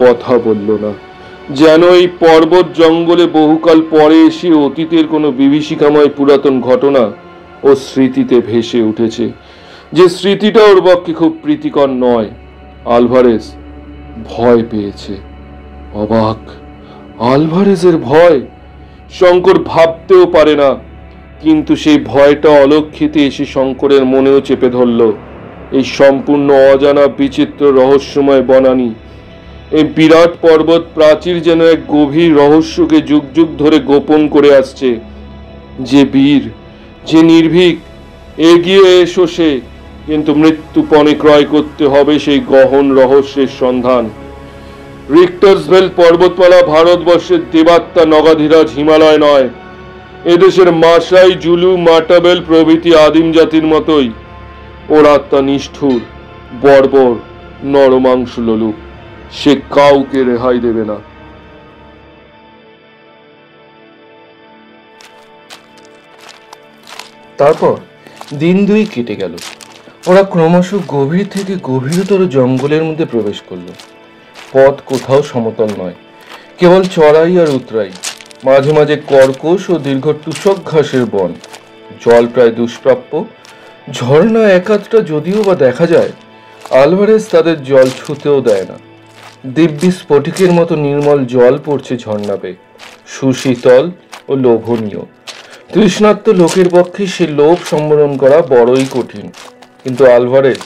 কথা বলল না, যেন এই পর্বত জঙ্গলে বহুকাল পরে এসে অতীতের কোনো বিভীষিকাময় পুরাতন ঘটনা ও স্মৃতিতে ভেসে উঠেছে, যে স্মৃতিটা ওর পক্ষে খুব প্রীতিকর নয়। আলভারেজ ভয় পেয়েছে। অবাক! আলভারেজের ভয়! শঙ্কর ভাবতেও পারে না, কিন্তু সেই ভয়টা অলক্ষিতে এসে শঙ্করের মনেও চেপে ধরল। এই সম্পূর্ণ অজানা বিচিত্র রহস্যময় বনানী, এই বিরাট পর্বত প্রাচীর যেন এক গভীর রহস্যকে যুগ যুগ ধরে গোপন করে আসছে। যে বীর, যে নির্ভীক, এগিয়ে এসো সে, কিন্তু মৃত্যুপণে ক্রয় করতে হবে সেই গহন রহস্যের সন্ধান। রিক্টার্সভেল পর্বতমালা ভারতবর্ষের দেবাত্মা নগাধিরাজ হিমালয় নয়। এদেশের মাসাই, জুলু, মাটাবেল প্রভৃতি আদিম জাতির মতোই ওর আত্মা নিষ্ঠুর, বর্বর, নরমাংস লোলুপ। সে কাউকে রেহাই দেবে না। তারপর দিন দুই কেটে গেল। ওরা ক্রমশ গভীর থেকে গভীরতর জঙ্গলের মধ্যে প্রবেশ করলো। পথ কোথাও সমতল নয়, কেবল চড়াই আর উতরাই, মাঝে মাঝে কর্কশ ও দীর্ঘ টুসক ঘাসের বন। জল প্রায় দুষ্প্রাপ্য। ঝর্ণা একাধটা যদিও বা দেখা যায়, আলভারেজ তাদের জল ছুঁতেও দেয় না। দিব্যি স্ফটিকের মতো নির্মল জল পড়ছে ঝর্ণা বেয়ে, সুশীতল ও লোভনীয়। তৃষ্ণার্ত লোকের পক্ষে সে লোভ সম্বরণ করা বড়ই কঠিন। কিন্তু আলভারেজ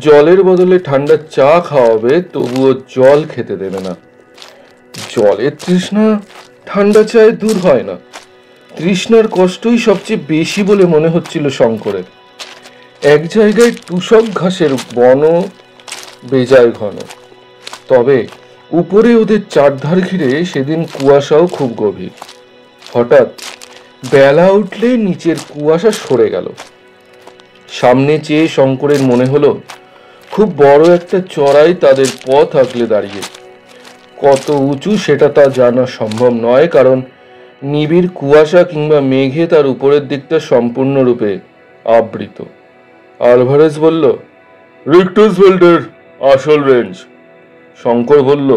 জলের বদলে ঠান্ডা চা খাওয়াবে, তবুও জল খেতে দেবে না। জলের তৃষ্ণা ঠান্ডা চায়ে দূর হয় না। তৃষ্ণার কষ্টই সবচেয়ে বেশি বলে মনে হচ্ছিল শঙ্করের। এক জায়গায় টুসক ঘাসের বনও বেজায় ঘন, তবে উপরে ওদের চারধার ঘিরে সেদিন কুয়াশাও খুব গভীর। হঠাৎ বেলা উঠলে নিচের কুয়াশা সরে গেল। সামনে চেয়ে শঙ্করের মনে হলো খুব বড় একটা চড়াই তাদের পথ আগলে দাঁড়িয়ে। কত উঁচু সেটা তা জানা সম্ভব নয়, কারণ নিবিড় কুয়াশা কিংবা মেঘে তার উপরের দিকটা সম্পূর্ণরূপে আবৃত। আলভারেজ বলল, রিক্টার্সভেল্ডের আসল রেঞ্জ। শঙ্কর বলল,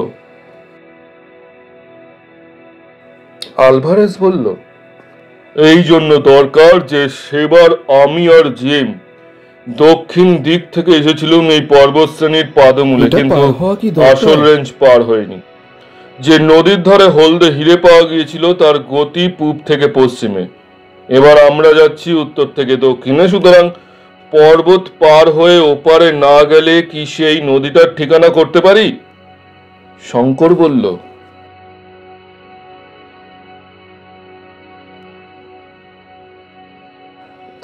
আলভারেজ বলল, এই জন্য দরকার যে সেবার আমি আর জেম দক্ষিণ দিক থেকে এসেছিলাম এই পর্বতশ্রেণীর পাদমূলে, কিন্তু আসল রেঞ্জ পার হয়নি। যে নদীর ধারে হলদে হিরে পাওয়া গিয়েছিল তার গতি পূব থেকে পশ্চিমে, এবার আমরা যাচ্ছি উত্তর থেকে দক্ষিণে। সুতরাং পর্বত পার হয়ে ওপারে না গেলে কি সেই নদীটার ঠিকানা করতে পারি? শঙ্কর বলল,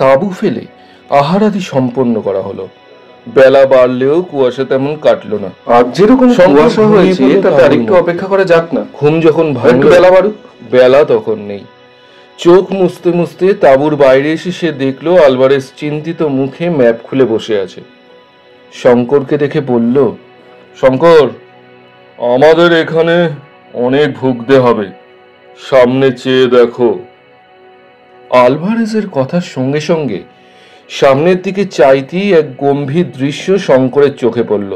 তাঁবু ফেলে আহারাদি সম্পন্ন করা হলো। বেলা বাড়লেও কুয়াশা তেমন কাটলো না। আজ যেরকম কুয়াশা হয়েছে তাতে আরেকটু অপেক্ষা করা যাক না। ঘুম যখন ভাঙল, বেলা বাড়ুক। বেলা তখন নেই। চোখ মুছতে মুছতে তাঁবুর বাইরে এসে সে দেখলো আলভারেজ চিন্তিত মুখে ম্যাপ খুলে বসে আছে। শঙ্করকে দেখে বলল, শঙ্কর, আমাদের এখানে অনেক ভুগতে হবে, সামনে চেয়ে দেখো। আলভারেজের কথার সঙ্গে সঙ্গে সামনের দিকে চাইতেই এক গম্ভীর দৃশ্য শঙ্করের চোখে পড়ল।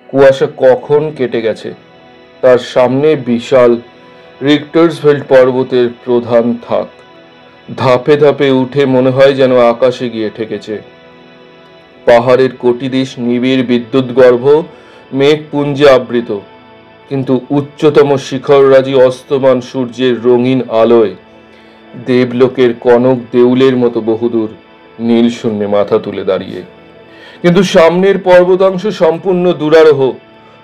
কুয়াশা কখন কেটে গেছে। তার সামনে বিশাল রিক্টার্সভেল্ড পর্বতের প্রধান থাক। ধাপে ধাপে উঠে মনে হয় যেন আকাশে গিয়ে ঠেকেছে। পাহাড়ের কোটিদেশ নিবিড় বিদ্যুৎ গর্ভ মেঘপুঞ্জে আবৃত, কিন্তু উচ্চতম শিখররাজি অস্তমান সূর্যের রঙিন আলোয় দেবলোকের কনক দেউলের মতো বহুদূর নীল শূন্যে মাথা তুলে দাঁড়িয়ে। কিন্তু সামনের পর্বতাংশ সম্পূর্ণ দুরারোহ,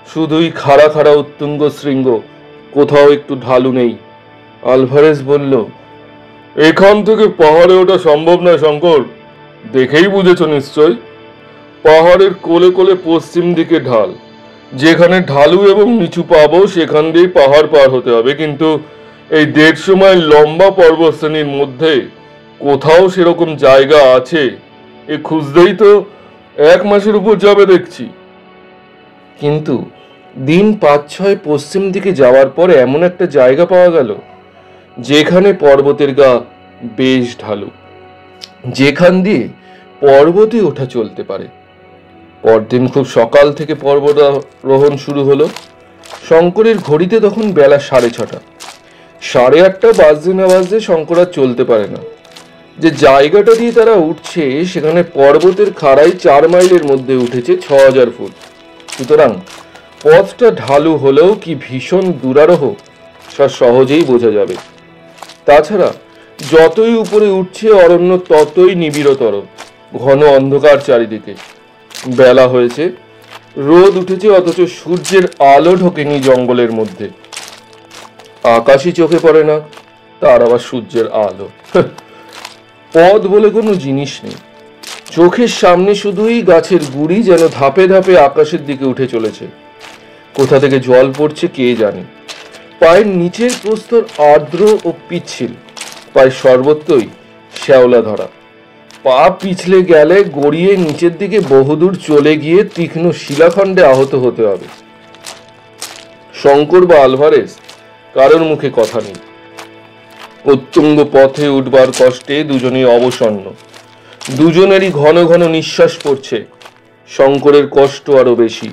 শুধুই খাড়া খাড়া উত্তুঙ্গ শৃঙ্গ, কোথাও একটু ঢালু নেই। আলভারেজ বলল, এখান থেকে পাহাড়ে ওঠা সম্ভব নয় শঙ্কর, দেখেই বুঝেছ নিশ্চয়। পাহাড়ের কোলে কোলে পশ্চিম দিকে ঢাল, যেখানে ঢালু এবং নিচু পাবো সেখান দিয়ে পাহাড় পার হতে হবে, কিন্তু এই 150 মাইল লম্বা পর্বতশ্রেণীর মধ্যে কোথাও সেরকম জায়গা আছে? এ খুঁজতেই তো 1 মাসের উপর যাবে দেখছি। কিন্তু দিন 5-6 পশ্চিম দিকে যাওয়ার পরে এমন একটা জায়গা পাওয়া গেল যেখানে পর্বতের গা বেশ ঢালু, যেখান দিয়ে পর্বতে ওঠা চলতে পারে। পরদিন খুব সকাল থেকে পর্বতারোহণ শুরু হলো। শঙ্করের ঘড়িতে তখন বেলা 6:30। 8:30 বাজতে না বাজতে শঙ্কর আর চলতে পারে না। যে জায়গাটা দিয়ে তারা উঠছে সেখানে পর্বতের খাড়াই 4 মাইলের মধ্যে উঠেছে 6000 ফুট। সুতরাং পথটা ঢালু হলেও কি ভীষণ দুরারোহ তা সহজেই বোঝা যাবে। তাছাড়া যতই উপরে উঠছে অরণ্য ততই নিবিড়তর, ঘন অন্ধকার চারিদিকে। বেলা হয়েছে, রোদ উঠেছে, অথচ সূর্যের আলো ঢোকেনি জঙ্গলের মধ্যে। আকাশই চোখে পড়ে না, তার আবার সূর্যের আলো। পথ বলে কোনো জিনিস নেই, চোখের সামনে শুধুই গাছের গুড়ি যেন ধাপে ধাপে আকাশের দিকে উঠে চলেছে। কোথা থেকে জল পড়ছে কে জানে। পায়ের নিচের প্রস্তর আর্দ্র ও পিচ্ছিল, প্রায় সর্বত্রই শ্যাওলা ধরা। পা পিছলে গেলে গড়িয়ে নিচের দিকে বহুদূর চলে গিয়ে তীক্ষ্ণ শিলাখণ্ডে আহত হতে হবে। শঙ্কর বা আলভারেজ কারোর মুখে কথা নেই। উত্তুঙ্গ পথে উঠবার কষ্টে দুজনেই অবসন্ন, দুজনেরই ঘন ঘন নিঃশ্বাস পড়ছে। শঙ্করের কষ্ট আরো বেশি।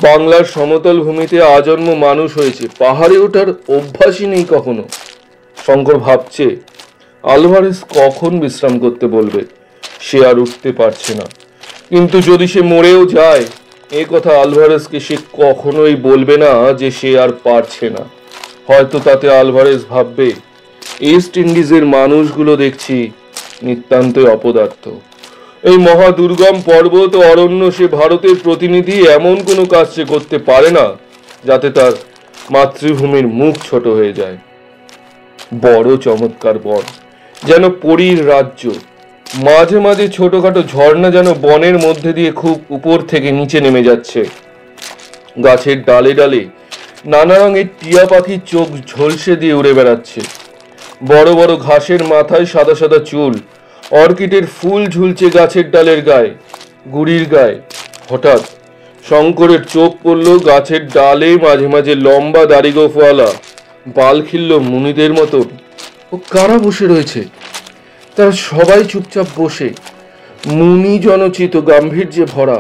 বাংলার সমতল ভূমিতে আজন্ম মানুষ হয়েছে, পাহাড়ে ওঠার অভ্যাসই নেই কখনো। শঙ্কর ভাবছে আলভারেজ কখন বিশ্রাম করতে বলবে। সে আর উঠতে পারছে না, কিন্তু যদি সে মরেও যায় এ কথা আলভারেজকে সে কখনোই বলবে না যে সে আর পারছে না। হয়তো তাতে আলভারেজ ভাববে, ইস্ট ইন্ডিজের মানুষগুলো দেখছি নিতান্তই অপদার্থ। এই মহা দুর্গম পর্বত ও অরণ্য সে ভারতের প্রতিনিধি, এমন কোনো কাজ সে করতে পারে না যাতে তার মাতৃভূমির মুখ ছোট হয়ে যায়। বড় চমৎকার বন, যেন পরীর রাজ্য। মাঝে মাঝে ছোটখাটো ঝর্ণা যেন বনের মধ্যে দিয়ে খুব উপর থেকে নিচে নেমে যাচ্ছে। গাছের ডালে ডালে নানা রঙের টিয়া পাখির চোখ ঝলসে দিয়ে উড়ে বেড়াচ্ছে। বড় বড় ঘাসের মাথায় সাদা সাদা চুল, অর্কিডের ফুল ঝুলছে গাছের ডালের গায়ে, গুড়ির গায়ে। হঠাৎ শঙ্করের চোখ পড়ল গাছের ডালে মাঝে মাঝে লম্বা দাড়িগোফওয়ালা বালখিল্য মুনিদের মতন। ও কারা বসে রয়েছে? তারা সবাই চুপচাপ বসে, মুনি জনচিত গাম্ভীর্যে ভরা।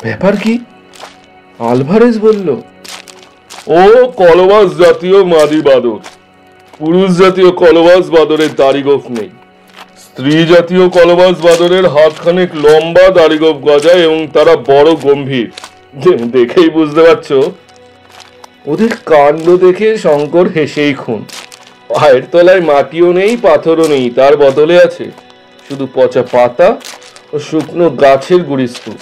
ব্যাপার কি? আলভারেজ বলল, ও কলবাস জাতীয় মাদি বাদর। পুরুষ জাতীয় কলবাস বাদরের দাড়িগোফ নেই, স্ত্রী জাতীয় কলবাস বাদরের হাতখানেক লম্বা দাড়িগোফ গজায় এবং তারা বড় গম্ভীর। দেখেই বুঝতে পারছো। ওদের কাণ্ড দেখে শঙ্কর হেসেই খুন। পায়ের তলায় মাটিও নেই, পাথরও নেই, তার বদলে আছে শুধু পচা পাতা ও শুকনো গাছের গুড়িস্তূপ।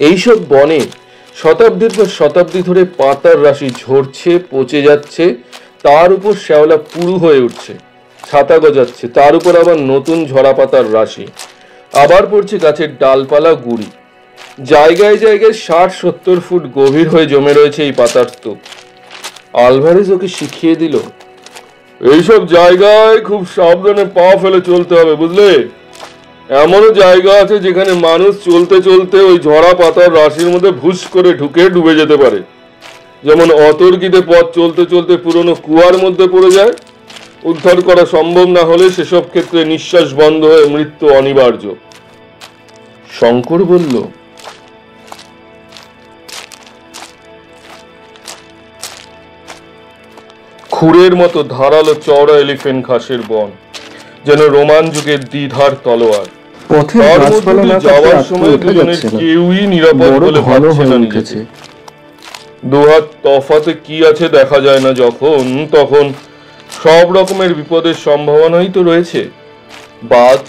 এইসব বনে শতাব্দীর পর শতাব্দী ধরে পাতার রাশি ঝরছে, পচে যাচ্ছে, তার উপর শ্যাওলা পুরু হয়ে উঠছে, ছাতা গজাচ্ছে, তার উপর আবার নতুন ঝরা পাতার রাশি, আবার পড়ছে গাছের ডালপালা গুড়ি। জায়গায় জায়গায় 60-70 ফুট গভীর হয়ে জমে রয়েছে এই পাতার স্তূপ। আলভারেজ ওকে শিখিয়ে দিল, এইসব জায়গায় খুব সাবধানে পা ফেলে চলতে হবে, বুঝলে? এমনও জায়গা আছে যেখানে মানুষ চলতে চলতে ওই ঝরা পাতার রাশির মধ্যে ভুস করে ঢুকে ডুবে যেতে পারে। যেমন অতর্কিতে পথ চলতে চলতে পুরনো কুয়ার মধ্যে পড়ে যায়। উদ্ধার করা সম্ভব না হলে সেসব ক্ষেত্রে নিঃশ্বাস বন্ধ হয়ে মৃত্যু অনিবার্য। শঙ্কর বলল, খুরের মতো ধারালো চওড়া এলিফেন্ট ঘাসের বন, যেন রোমান যুগের দ্বিধার তলোয়ার। যাওয়ার সময় দুজনের কেউই নিরাপদ বলে ভাবছে না নিজেকে। দুহাত তফাতে কি আছে দেখা যায় না যখন, তখন সব রকমের বিপদের সম্ভাবনাই তো রয়েছে। বাঘ,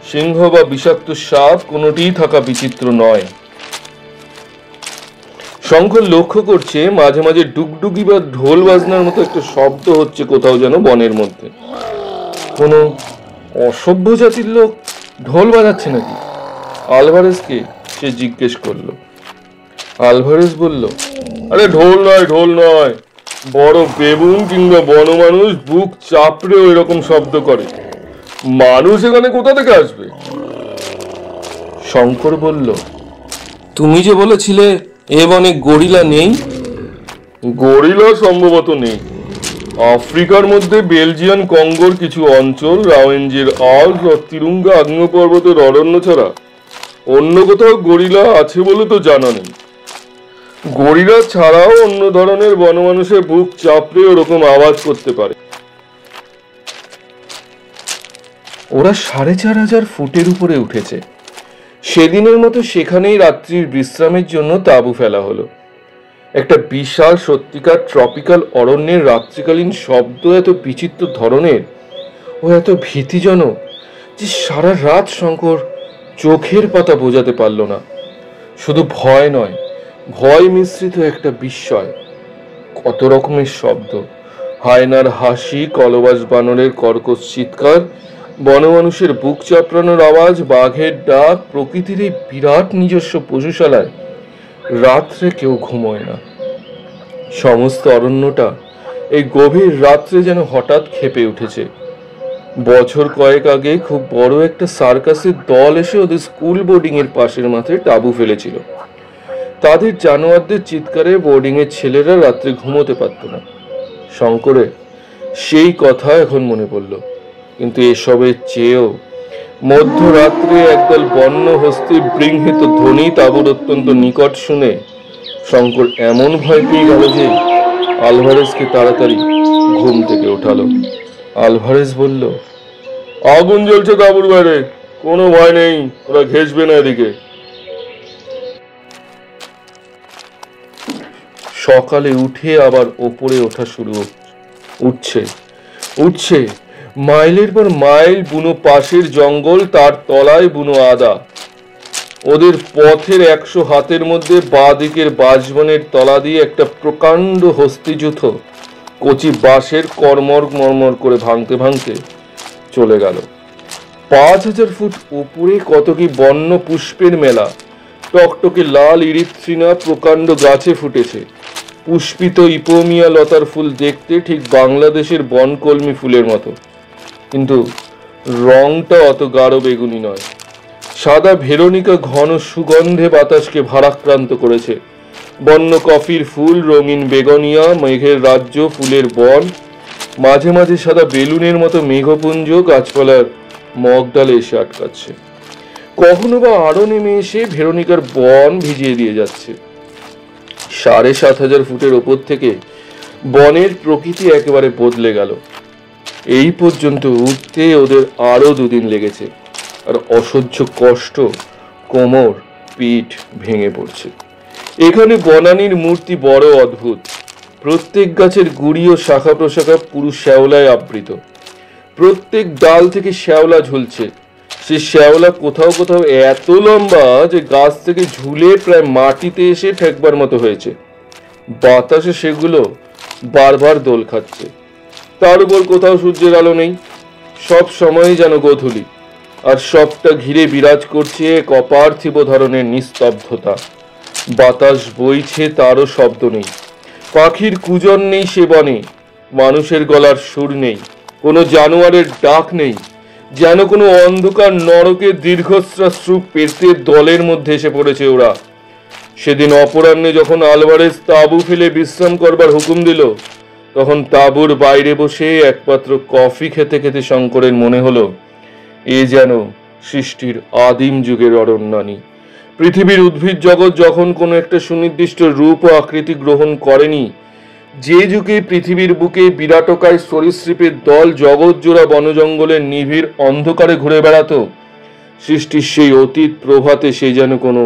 সিংহ বা বিষাক্ত সাপ কোনোটিই থাকা বিচিত্র নয়। শঙ্কর লক্ষ্য করছে মাঝে মাঝে ডুগডুগি বা ঢোল বাজনার মতো একটা শব্দ হচ্ছে কোথাও যেন বনের মধ্যে। কোনো অসভ্য জাতির লোক ঢোল বাজাচ্ছে নাকি? আলভারেজকে সে জিজ্ঞেস করলো। আলভারেজ বলল, আরে ঢোল নয়, ঢোল নয়, বড় বেবুন কিংবা বনমানুষ বুক চাপড়ে ওই রকম শব্দ করে। মানুষ এখানে কোথা থেকে আসবে? শঙ্কর বলল, তুমি যে বলেছিলে এ বনে গরিলা নেই। গরিলা সম্ভবত নেই। আফ্রিকার মধ্যে বেলজিয়ান কঙ্গোর কিছু অঞ্চল, রাওয়েঞ্জের আল্পস ও তিরুঙ্গা আগ্নেয় পর্বতের অরণ্য ছাড়া অন্য কোথাও গরিলা আছে বলে তো জানা নেই। গরিলা ছাড়াও অন্য ধরনের বনমানুষের বুক চাপড়ে ওরকম আওয়াজ করতে পারে। ওরা 4500 ফুটের উপরে উঠেছে। সেদিনের মতো সেখানেই রাত্রির বিশ্রামের জন্য তাঁবু ফেলা হলো। একটা বিশাল সত্যিকার ট্রপিক্যাল অরণ্যের রাত্রিকালীন শব্দ এত বিচিত্র ধরনের ও এত ভীতিজনক যে সারা রাত শঙ্কর চোখের পাতা বোঝাতে পারল না। শুধু ভয় নয়, ভয় মিশ্রিত একটা বিস্ময়। কত রকমের শব্দ, হায়নার হাসি, কলবাস বানরের কর্কশ চিৎকার, বনমানুষের বুক চাপড়ানোর আওয়াজ, বাঘের ডাক, প্রকৃতির এই বিরাট নিজস্ব পশুশালায় রাত্রে কেউ ঘুমোয় না। সমস্ত অরণ্যটা এই গভীর রাত্রে যেন হঠাৎ ক্ষেপে উঠেছে। বছর কয়েক আগে খুব বড় একটা সার্কাসের দল এসে ওদের স্কুল বোর্ডিং এর পাশের মাথায় তাঁবু ফেলেছিল। তাদের জানোয়ারদের চিৎকারে বোর্ডিং এর ছেলেরা রাত্রে ঘুমোতে পারত না। শঙ্করের সেই কথা এখন মনে পড়ল। কিন্তু এসবের চেয়েও মধ্যরাত্রে একদল বন্য হস্তির বৃংহিত ধ্বনি তাঁবুর অত্যন্ত নিকট শুনে শঙ্কর এমন ভয় পেয়ে গেল যে আলভারেজকে তাড়াতাড়ি ঘুম থেকে ওঠালো। আলভারেজ বলল, আগুন জ্বলছে তাঁবুর বাইরে, কোনো ভয় নেই, ওরা ঘেঁষবে না এদিকে। সকালে উঠে আবার ওপরে ওঠা উঠছে মাইলের পর মাইল বুনো পাশের জঙ্গল, তার তলায় বুনো আদা। ওদের পথের 100 হাতের মধ্যে বাঁ দিকের বাঁশবনের তলা দিয়ে একটা প্রকাণ্ড হস্তিযুথ কচি বাঁশের কর্মর মর্মর করে ভাঙতে ভাঙতে চলে গেল। 5000 ফুট উপরে কত কি বন্য পুষ্পের মেলা। টকটকে লাল ইরিথ্রিনা প্রকাণ্ড গাছে ফুটেছে। পুষ্পিত ইপোমিয়া লতার ফুল দেখতে ঠিক বাংলাদেশের বনকলমি ফুলের মতো, কিন্তু রংটা অত গাঢ় বেগুনি নয়। সাদা ভেরোনিকা ঘন সুগন্ধে বাতাসকে ভারাক্রান্ত করেছে। বন্য কফির ফুল, রঙিন বেগনিয়া, মেঘের রাজ্য, ফুলের বন, মাঝে মাঝে সাদা বেলুনের মতো মেঘপুঞ্জ গাছপালার মগডালে এসে আটকাচ্ছে। কখনো বা আরো নেমে এসে ভেরোনিকার বন ভিজিয়ে দিয়ে যাচ্ছে। 7500 ফুটের ওপর থেকে বনের প্রকৃতি একেবারে বদলে গেল। এই পর্যন্ত উঠতে ওদের আরো 2 দিন লেগেছে, আর অসহ্য কষ্ট, কোমর পিঠ ভেঙে পড়ছে। এখানে বনানীর মূর্তি বড় অদ্ভুত। প্রত্যেক গাছের গুড়ি ও শাখা প্রশাখা পুরো শ্যাওলায় আবৃত। প্রত্যেক ডাল থেকে শ্যাওলা ঝুলছে। সে শ্যাওলা কোথাও কোথাও এত লম্বা যে গাছ থেকে ঝুলে প্রায় মাটিতে এসে ঠেকবার মতো হয়েছে। বাতাসে সেগুলো বারবার দোল খাচ্ছে। তার উপর কোথাও সূর্যের আলো নেই, সব সময় যেন গোধূলি, আর সবটা ঘিরে বিরাজ করছে এক অপার্থিব ধরনের নিস্তব্ধতা। বাতাস বইছে, তারও শব্দ নেই। পাখির কুজন নেই সে বনে, মানুষের গলার সুর নেই, কোনো জানোয়ারের ডাক নেই। যেন কোনো অন্ধকার নরকের দীর্ঘশ্বাস পেতে দলের মধ্যে এসে পড়েছে ওরা। সেদিন অপরাহ্নে যখন আলভারেজ তাঁবু ফেলে বিশ্রাম করবার হুকুম দিল, তখন তাঁবুর বাইরে বসে একপাত্র কফি খেতে খেতে শঙ্করের মনে হলো এ যেন সৃষ্টির আদিম যুগের অরণ্যানী। পৃথিবীর উদ্ভিদ জগৎ যখন কোনো একটা সুনির্দিষ্ট রূপ ও আকৃতি গ্রহণ করেনি, যে যুগে পৃথিবীর বুকে বিরাটকায় সরীসৃপের দল জগৎ জোড়া বনজঙ্গলের নিবিড় অন্ধকারে ঘুরে বেড়াতো, সৃষ্টির সেই অতীত প্রভাতে সে যেন কোনো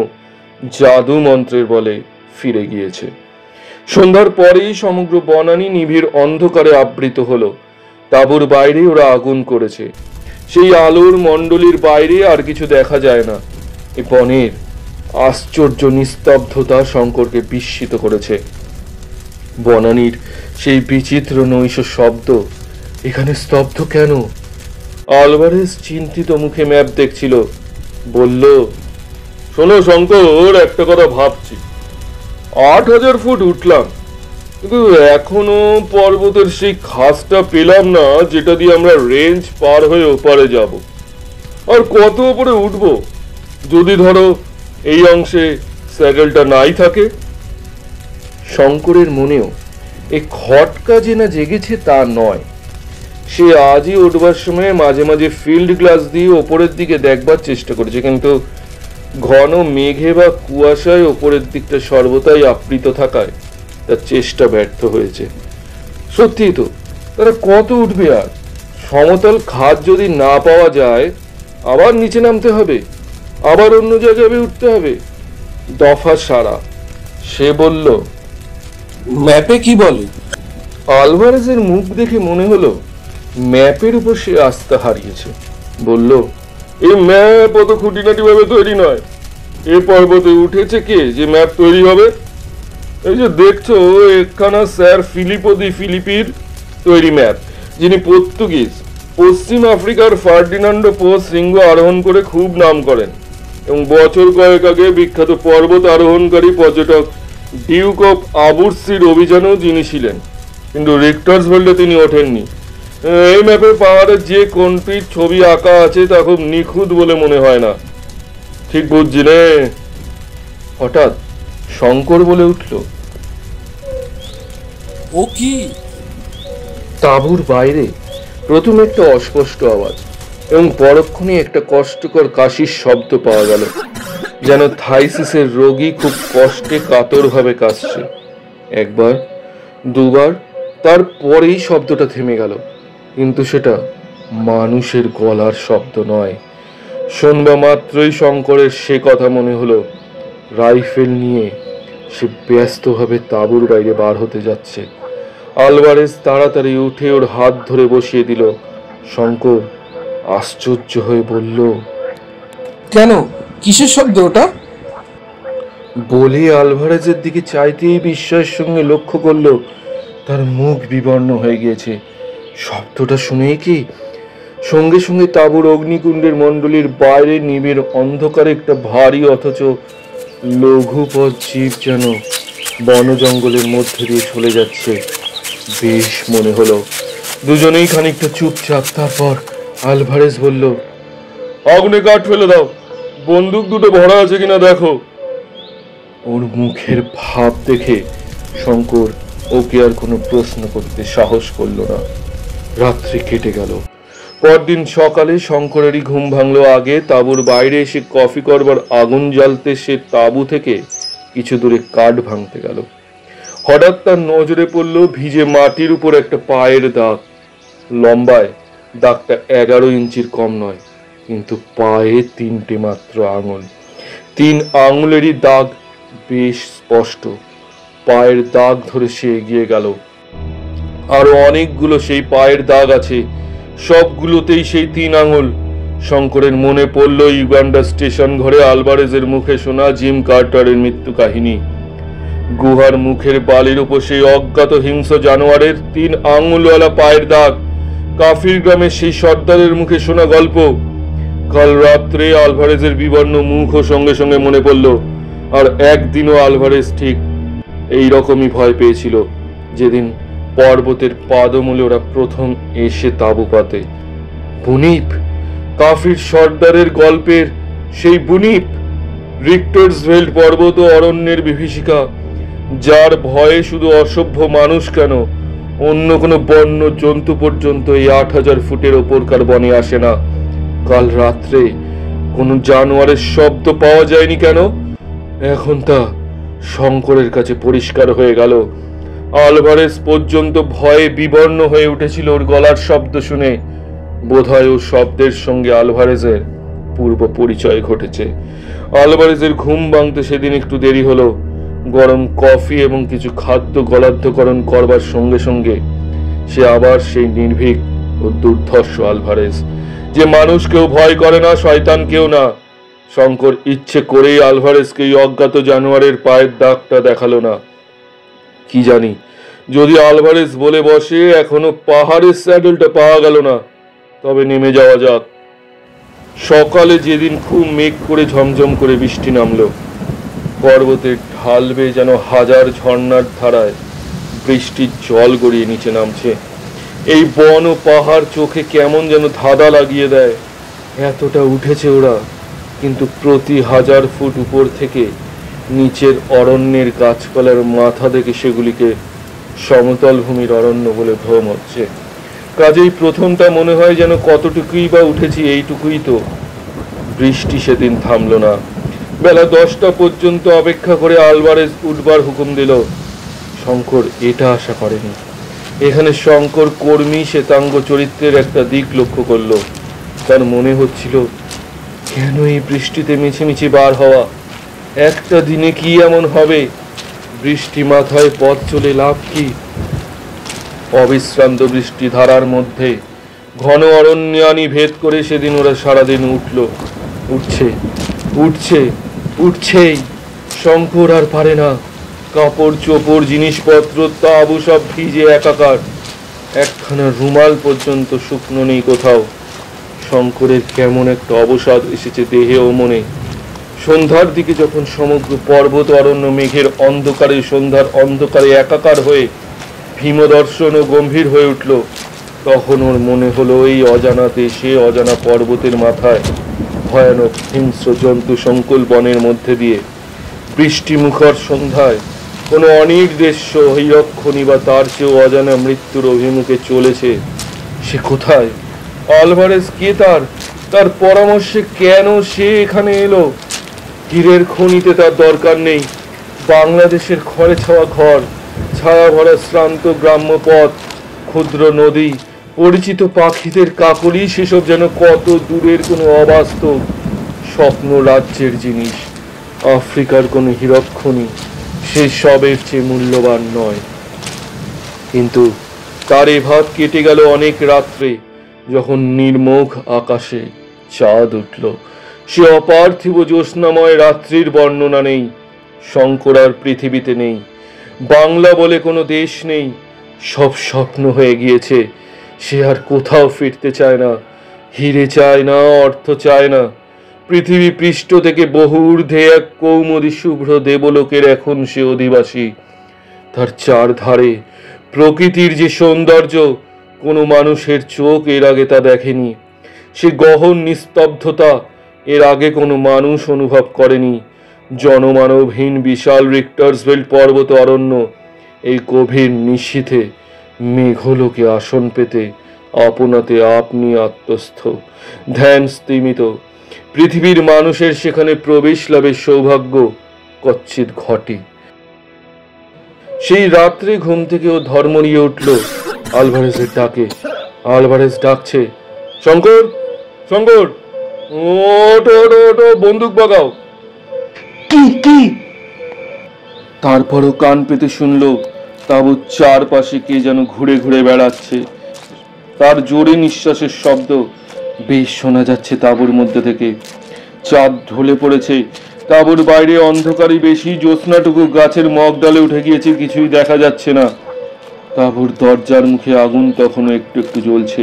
জাদু মন্ত্রের বলে ফিরে গিয়েছে। সন্ধ্যার পরেই সমগ্র বনানী নিবিড় অন্ধকারে আবৃত হলো। তাঁবুর বাইরে ওরা আগুন করেছে। সেই আলোর মণ্ডলীর বাইরে আর কিছু দেখা যায় না। এ বনের আশ্চর্য নিস্তব্ধতা শঙ্করকে বিস্মিত করেছে। বনানীর সেই বিচিত্র নৈশ শব্দ এখানে স্তব্ধ কেন? আলভারেজ চিন্তিত মুখে ম্যাপ দেখছিল। বলল, শোনো শঙ্কর, একটা কথা ভাবছি। 8000 ফুট উঠলাম, কিন্তু এখনো পর্বতের সেই খাসটা পেলাম না যেটা দিয়ে আমরা রেঞ্জ পার হয়ে ওপারে যাব। আর কত উপরে উঠবো যদি ধরো এই অংশে স্যাডেলটা নাই থাকে? শঙ্করের মনেও এই খটকা যে না জেগেছে তা নয়। সে আজই উঠবার সময় মাঝে মাঝে ফিল্ড গ্লাস দিয়ে ওপরের দিকে দেখবার চেষ্টা করেছে, কিন্তু ঘন মেঘে বা কুয়াশায় ওপরের দিকটা সর্বদাই আবৃত থাকায় তার চেষ্টা ব্যর্থ হয়েছে। সত্যি তো, তারা কত উঠবে? আর সমতল খাদ যদি না পাওয়া যায় আবার নিচে নামতে হবে, আবার অন্য জায়গায় উঠতে হবে? দফা সারা। সে বলল, ম্যাপে কি বলে? আলভারেজের মুখ দেখে মনে হলো ম্যাপের উপর সে আস্থা হারিয়েছে। বলল, এই ম্যাপ অত খুঁটিনাটি ভাবে তৈরি নয়। এ পর্বতে উঠেছে কে যে ম্যাপ তৈরি হবে? এই যে দেখছো, একখানা স্যার ফিলিপো দি ফিলিপির তৈরি ম্যাপ, যিনি পর্তুগিজ। পশ্চিম আফ্রিকার ফার্ডিনান্ডো পোস শৃঙ্গ আরোহণ করে খুব নাম করেন এবং বছর কয়েক আগে বিখ্যাত পর্বত আরোহণকারী পর্যটক ডিউক অফ আবুরসির অভিযানেও যিনি ছিলেন, কিন্তু রিক্টার্সভেল্ডে তিনি ওঠেননি। এই ম্যাপে পাহাড়ের যে কোনটির ছবি আঁকা আছে তা খুব নিখুঁত বলে মনে হয় না। ঠিক বুঝছি নে? হঠাৎ শঙ্কর বলে উঠল, ও কি? তাঁবুর বাইরে প্রথমে একটা অস্পষ্ট আওয়াজ এবং পরক্ষণে একটা কষ্টকর কাশির শব্দ পাওয়া গেল, যেন থাইসিসের রোগী খুব কষ্টে কাতরভাবে কাশছে। একবার, দুবার, তারপরেই শব্দটা থেমে গেল, কিন্তু সেটা মানুষের গলার শব্দ নয়। শোনবা মাত্রই শঙ্করের সে কথা মনে হলো। রাইফেল নিয়ে সে ব্যস্তভাবে তাঁবুর বাইরে বার হতে যাচ্ছে। আলভারেজ তাড়াতাড়ি উঠে ওর হাত ধরে বসিয়ে দিল। শঙ্কর আশ্চর্য হয়ে বলল, কেন? কিসের শব্দ ওটা? বলে আলভারেজের দিকে চাইতেই বিস্ময়ের সঙ্গে লক্ষ্য করলো তার মুখ বিবর্ণ হয়ে গিয়েছে। শব্দটা শুনেই কি সঙ্গে সঙ্গে তাঁবুর অগ্নিকুণ্ডের মণ্ডলীর বাইরে নিবিড় অন্ধকারে একটা ভারী অথচ লঘুপথ জীব যেন বন জঙ্গলের মধ্যে দিয়ে চলে যাচ্ছে। বেশ মনে হলো। দুজনেই খানিকটা চুপচাপ। তারপর আলভারেজ বলল, আগুনে কাঠ ফেলে দাও, বন্দুক দুটো ভরা আছে কিনা দেখো। ওর মুখের ভাব দেখে শঙ্কর ওকে আর কোনো প্রশ্ন করতে সাহস করল না। রাত্রি কেটে গেল। পরদিন সকালে শঙ্করেরই ঘুম ভাঙলো আগে। তাঁবুর বাইরে এসে কফি করবার আগুন জ্বালতে সে তাঁবু থেকে কিছু দূরে কাঠ ভাঙতে গেল। হঠাৎ তার নজরে পড়ল ভিজে মাটির উপর একটা পায়ের দাগ। লম্বায় দাগটা 11 ইঞ্চির কম নয়, কিন্তু পায়ে 3টে মাত্র আঙুল। 3 আঙুলেরই দাগ বেশ স্পষ্ট। পায়ের দাগ ধরে সে এগিয়ে গেল। আরো অনেকগুলো সেই পায়ের দাগ আছে, সবগুলোতেই সেই 3 আঙুল। শঙ্করের মনে পড়ল ইউগান্ডা স্টেশন ঘরে আলভারেজের মুখে শোনা জিম কার্টারের মৃত্যু কাহিনী। গুহার মুখের বালির উপর সেই অজ্ঞাত হিংস্র জানোয়ারের 3 আঙুলওয়ালা পায়ের দাগ। কাফির গ্রামের সেই সর্দারের মুখে শোনা গল্প। কাল রাত্রে আলভারেজের বিবর্ণ মুখও সঙ্গে সঙ্গে মনে পড়ল। আর একদিনও আলভারেজ ঠিক এই রকমই ভয় পেয়েছিল, যেদিন পর্বতের পাদমূলে ওরা প্রথম এসে তাঁবু পাতে। বুনিপ, কাফির সর্দারের গল্পের সেই বুনিপ, রিক্টার্সভেল্ড পর্বত অরণ্যের বিভীষিকা, যার ভয়ে শুধু অসভ্য মানুষ কেন, অন্য কোনো বন্য জন্তু পর্যন্ত এই 8000 ফুটের ওপরকার বনে আসে না। কাল রাত্রে কোনো জানোয়ারের শব্দ পাওয়া যায়নি কেন? এখন তা শঙ্করের কাছে পরিষ্কার হয়ে গেল। আলভারেজ পর্যন্ত ভয়ে বিবর্ণ হয়ে উঠেছিল ওর গলার শব্দ শুনে। বোধহয় ও শব্দের সঙ্গে আলভারেজের পূর্ব পরিচয় ঘটেছে। আলভারেজের ঘুম ভাঙতে সেদিন একটু দেরি হলো। গরম কফি এবং কিছু খাদ্য গলাধ্যকরণ করবার সঙ্গে সঙ্গে সে আবার সেই নির্ভীক ও দুর্ধর্ষ আলভারেজ, যে মানুষকেও ভয় করে না, শয়তানকেও না। শঙ্কর ইচ্ছে করেই আলভারেজকে এই অজ্ঞাত জানোয়ারের পায়ের দাগটা দেখালো না। কি জানি, যদি আলভারেজ বলে বসে এখনো পাহাড়ের স্যাডেলটা পাওয়া গেল না, তবে নেমে যাওয়া যাক। সকালে যেদিন খুব মেঘ করে ঝমঝম করে বৃষ্টি নামলো, পর্বতের ঢাল বেয়ে যেন হাজার ঝর্ণার ধারায় বৃষ্টির জল গড়িয়ে নিচে নামছে। এই বন ও পাহাড় চোখে কেমন যেন ধাঁধা লাগিয়ে দেয়। এতটা উঠেছে ওরা, কিন্তু প্রতি 1000 ফুট উপর থেকে নিচের অরণ্যের গাছপালার মাথা দেখে সেগুলিকে সমতল ভূমির অরণ্য বলে ভ্রম হচ্ছে। কাজেই প্রথমটা মনে হয় যেন কতটুকুই বা উঠেছি, এইটুকুই তো। বৃষ্টি সেদিন থামলো না। বেলা 10টা পর্যন্ত অপেক্ষা করে আলভারেজ উঠবার হুকুম দিল। শঙ্কর এটা আশা করেনি। এখানে শঙ্কর কর্মী শ্বেতাঙ্গ চরিত্রের একটা দিক লক্ষ্য করল। তার মনে হচ্ছিল কেন এই বৃষ্টিতে মিছিমিছি বার হওয়া? একটা দিনে কি এমন হবে? বৃষ্টি মাথায় পথ চলে লাভ কি? অবিশ্রান্ত বৃষ্টি ধারার মধ্যে ঘন অরণ্যানি ভেদ করে সেদিন ওরা সারাদিন উঠছে উঠছে উঠছেই। শঙ্কর আর পারে না। কাপড় চোপড় জিনিসপত্র তাবু সব ভিজে একাকার। একখানা রুমাল পর্যন্ত শুকনো নেই কোথাও। শঙ্করের কেমন একটা অবসাদ এসেছে দেহে ও মনে। সন্ধ্যার দিকে যখন সমগ্র পর্বত অরণ্য মেঘের অন্ধকারে সন্ধ্যার অন্ধকারে একাকার হয়ে ভীমদর্শন ও গম্ভীর হয়ে উঠল, তখন ওর মনে হলো এই অজানা দেশে অজানা পর্বতের মাথায় ভয়ানক হিংস্র জন্তু সংকুল বনের মধ্যে দিয়ে বৃষ্টিমুখর সন্ধ্যায় কোনো অনির্দেশ্য হীরকখনি বা তার চেয়েও অজানা মৃত্যুর অভিমুখে চলেছে। সে কোথায়? আলভারেজ কে? তার পরামর্শে কেন সে এখানে এলো? হীরের খনিতে তার দরকার নেই। বাংলাদেশের ঘরে ছাওয়া ঘর, ছায়া ভরা শ্রান্ত গ্রাম্য পথ, ক্ষুদ্র নদী, পরিচিত পাখিদের কাকলি, সেসব যেন কত দূরের কোনো অবাস্তব স্বপ্ন রাজ্যের জিনিস। আফ্রিকার কোনো হীরকখনি সে সবের চেয়ে মূল্যবান নয়। কিন্তু তার এ ভাব কেটে গেল অনেক রাত্রে, যখন নির্মোঘ আকাশে চাঁদ উঠল। সে অপার্থিব জ্যোৎস্নাময় রাত্রির বর্ণনা নেই। শঙ্কর আর পৃথিবীতে নেই। বাংলা বলে কোনো দেশ নেই। সব স্বপ্ন হয়ে গিয়েছে। সে আর কোথাও ফিরতে চায় না। হিরে চায় না, অর্থ চায় না। পৃথিবী পৃষ্ঠ থেকে বহু ঊর্ধ্বে এক কৌমুদী শুভ্র দেবলোকের এখন সে অধিবাসী। তার চারধারে প্রকৃতির যে সৌন্দর্য, কোনো মানুষের চোখ এর আগে তা দেখেনি। সে গহন নিস্তব্ধতা এর আগে কোনো মানুষ অনুভব করেনি। জনমানবহীন বিশাল রিক্টার্সভেল্ট পর্বত অরণ্য এই গভীর নিশীথে মেঘলোকে আসন পেতে আপনাতে আপনি আত্মস্থ, ধ্যান স্তিমিত। পৃথিবীর মানুষের সেখানে প্রবেশ লাভের সৌভাগ্য কচ্ছিৎ ঘটে। সেই রাত্রে ঘুম থেকে ও ধর্মরিয়ে উঠল আলভারেজের ডাকে। আলভারেজ ডাকছে, শঙ্কর, শঙ্কর, ওঠো ওঠো ওঠো, বন্দুক বাগাও। কি? তারপরও কান পেতে শুনলো তাঁবুর চারপাশে কে যেন ঘুরে ঘুরে বেড়াচ্ছে। তার জোরে নিঃশ্বাসের শব্দ বেশ শোনা যাচ্ছে তাঁবুর মধ্যে থেকে। চাঁদ ঢলে পড়েছে। তাঁবুর বাইরে অন্ধকারই বেশি। জ্যোৎস্নাটুকু গাছের মগ ডালে উঠে গিয়েছে, কিছুই দেখা যাচ্ছে না। তাঁবুর দরজার মুখে আগুন তখনও একটু একটু জ্বলছে,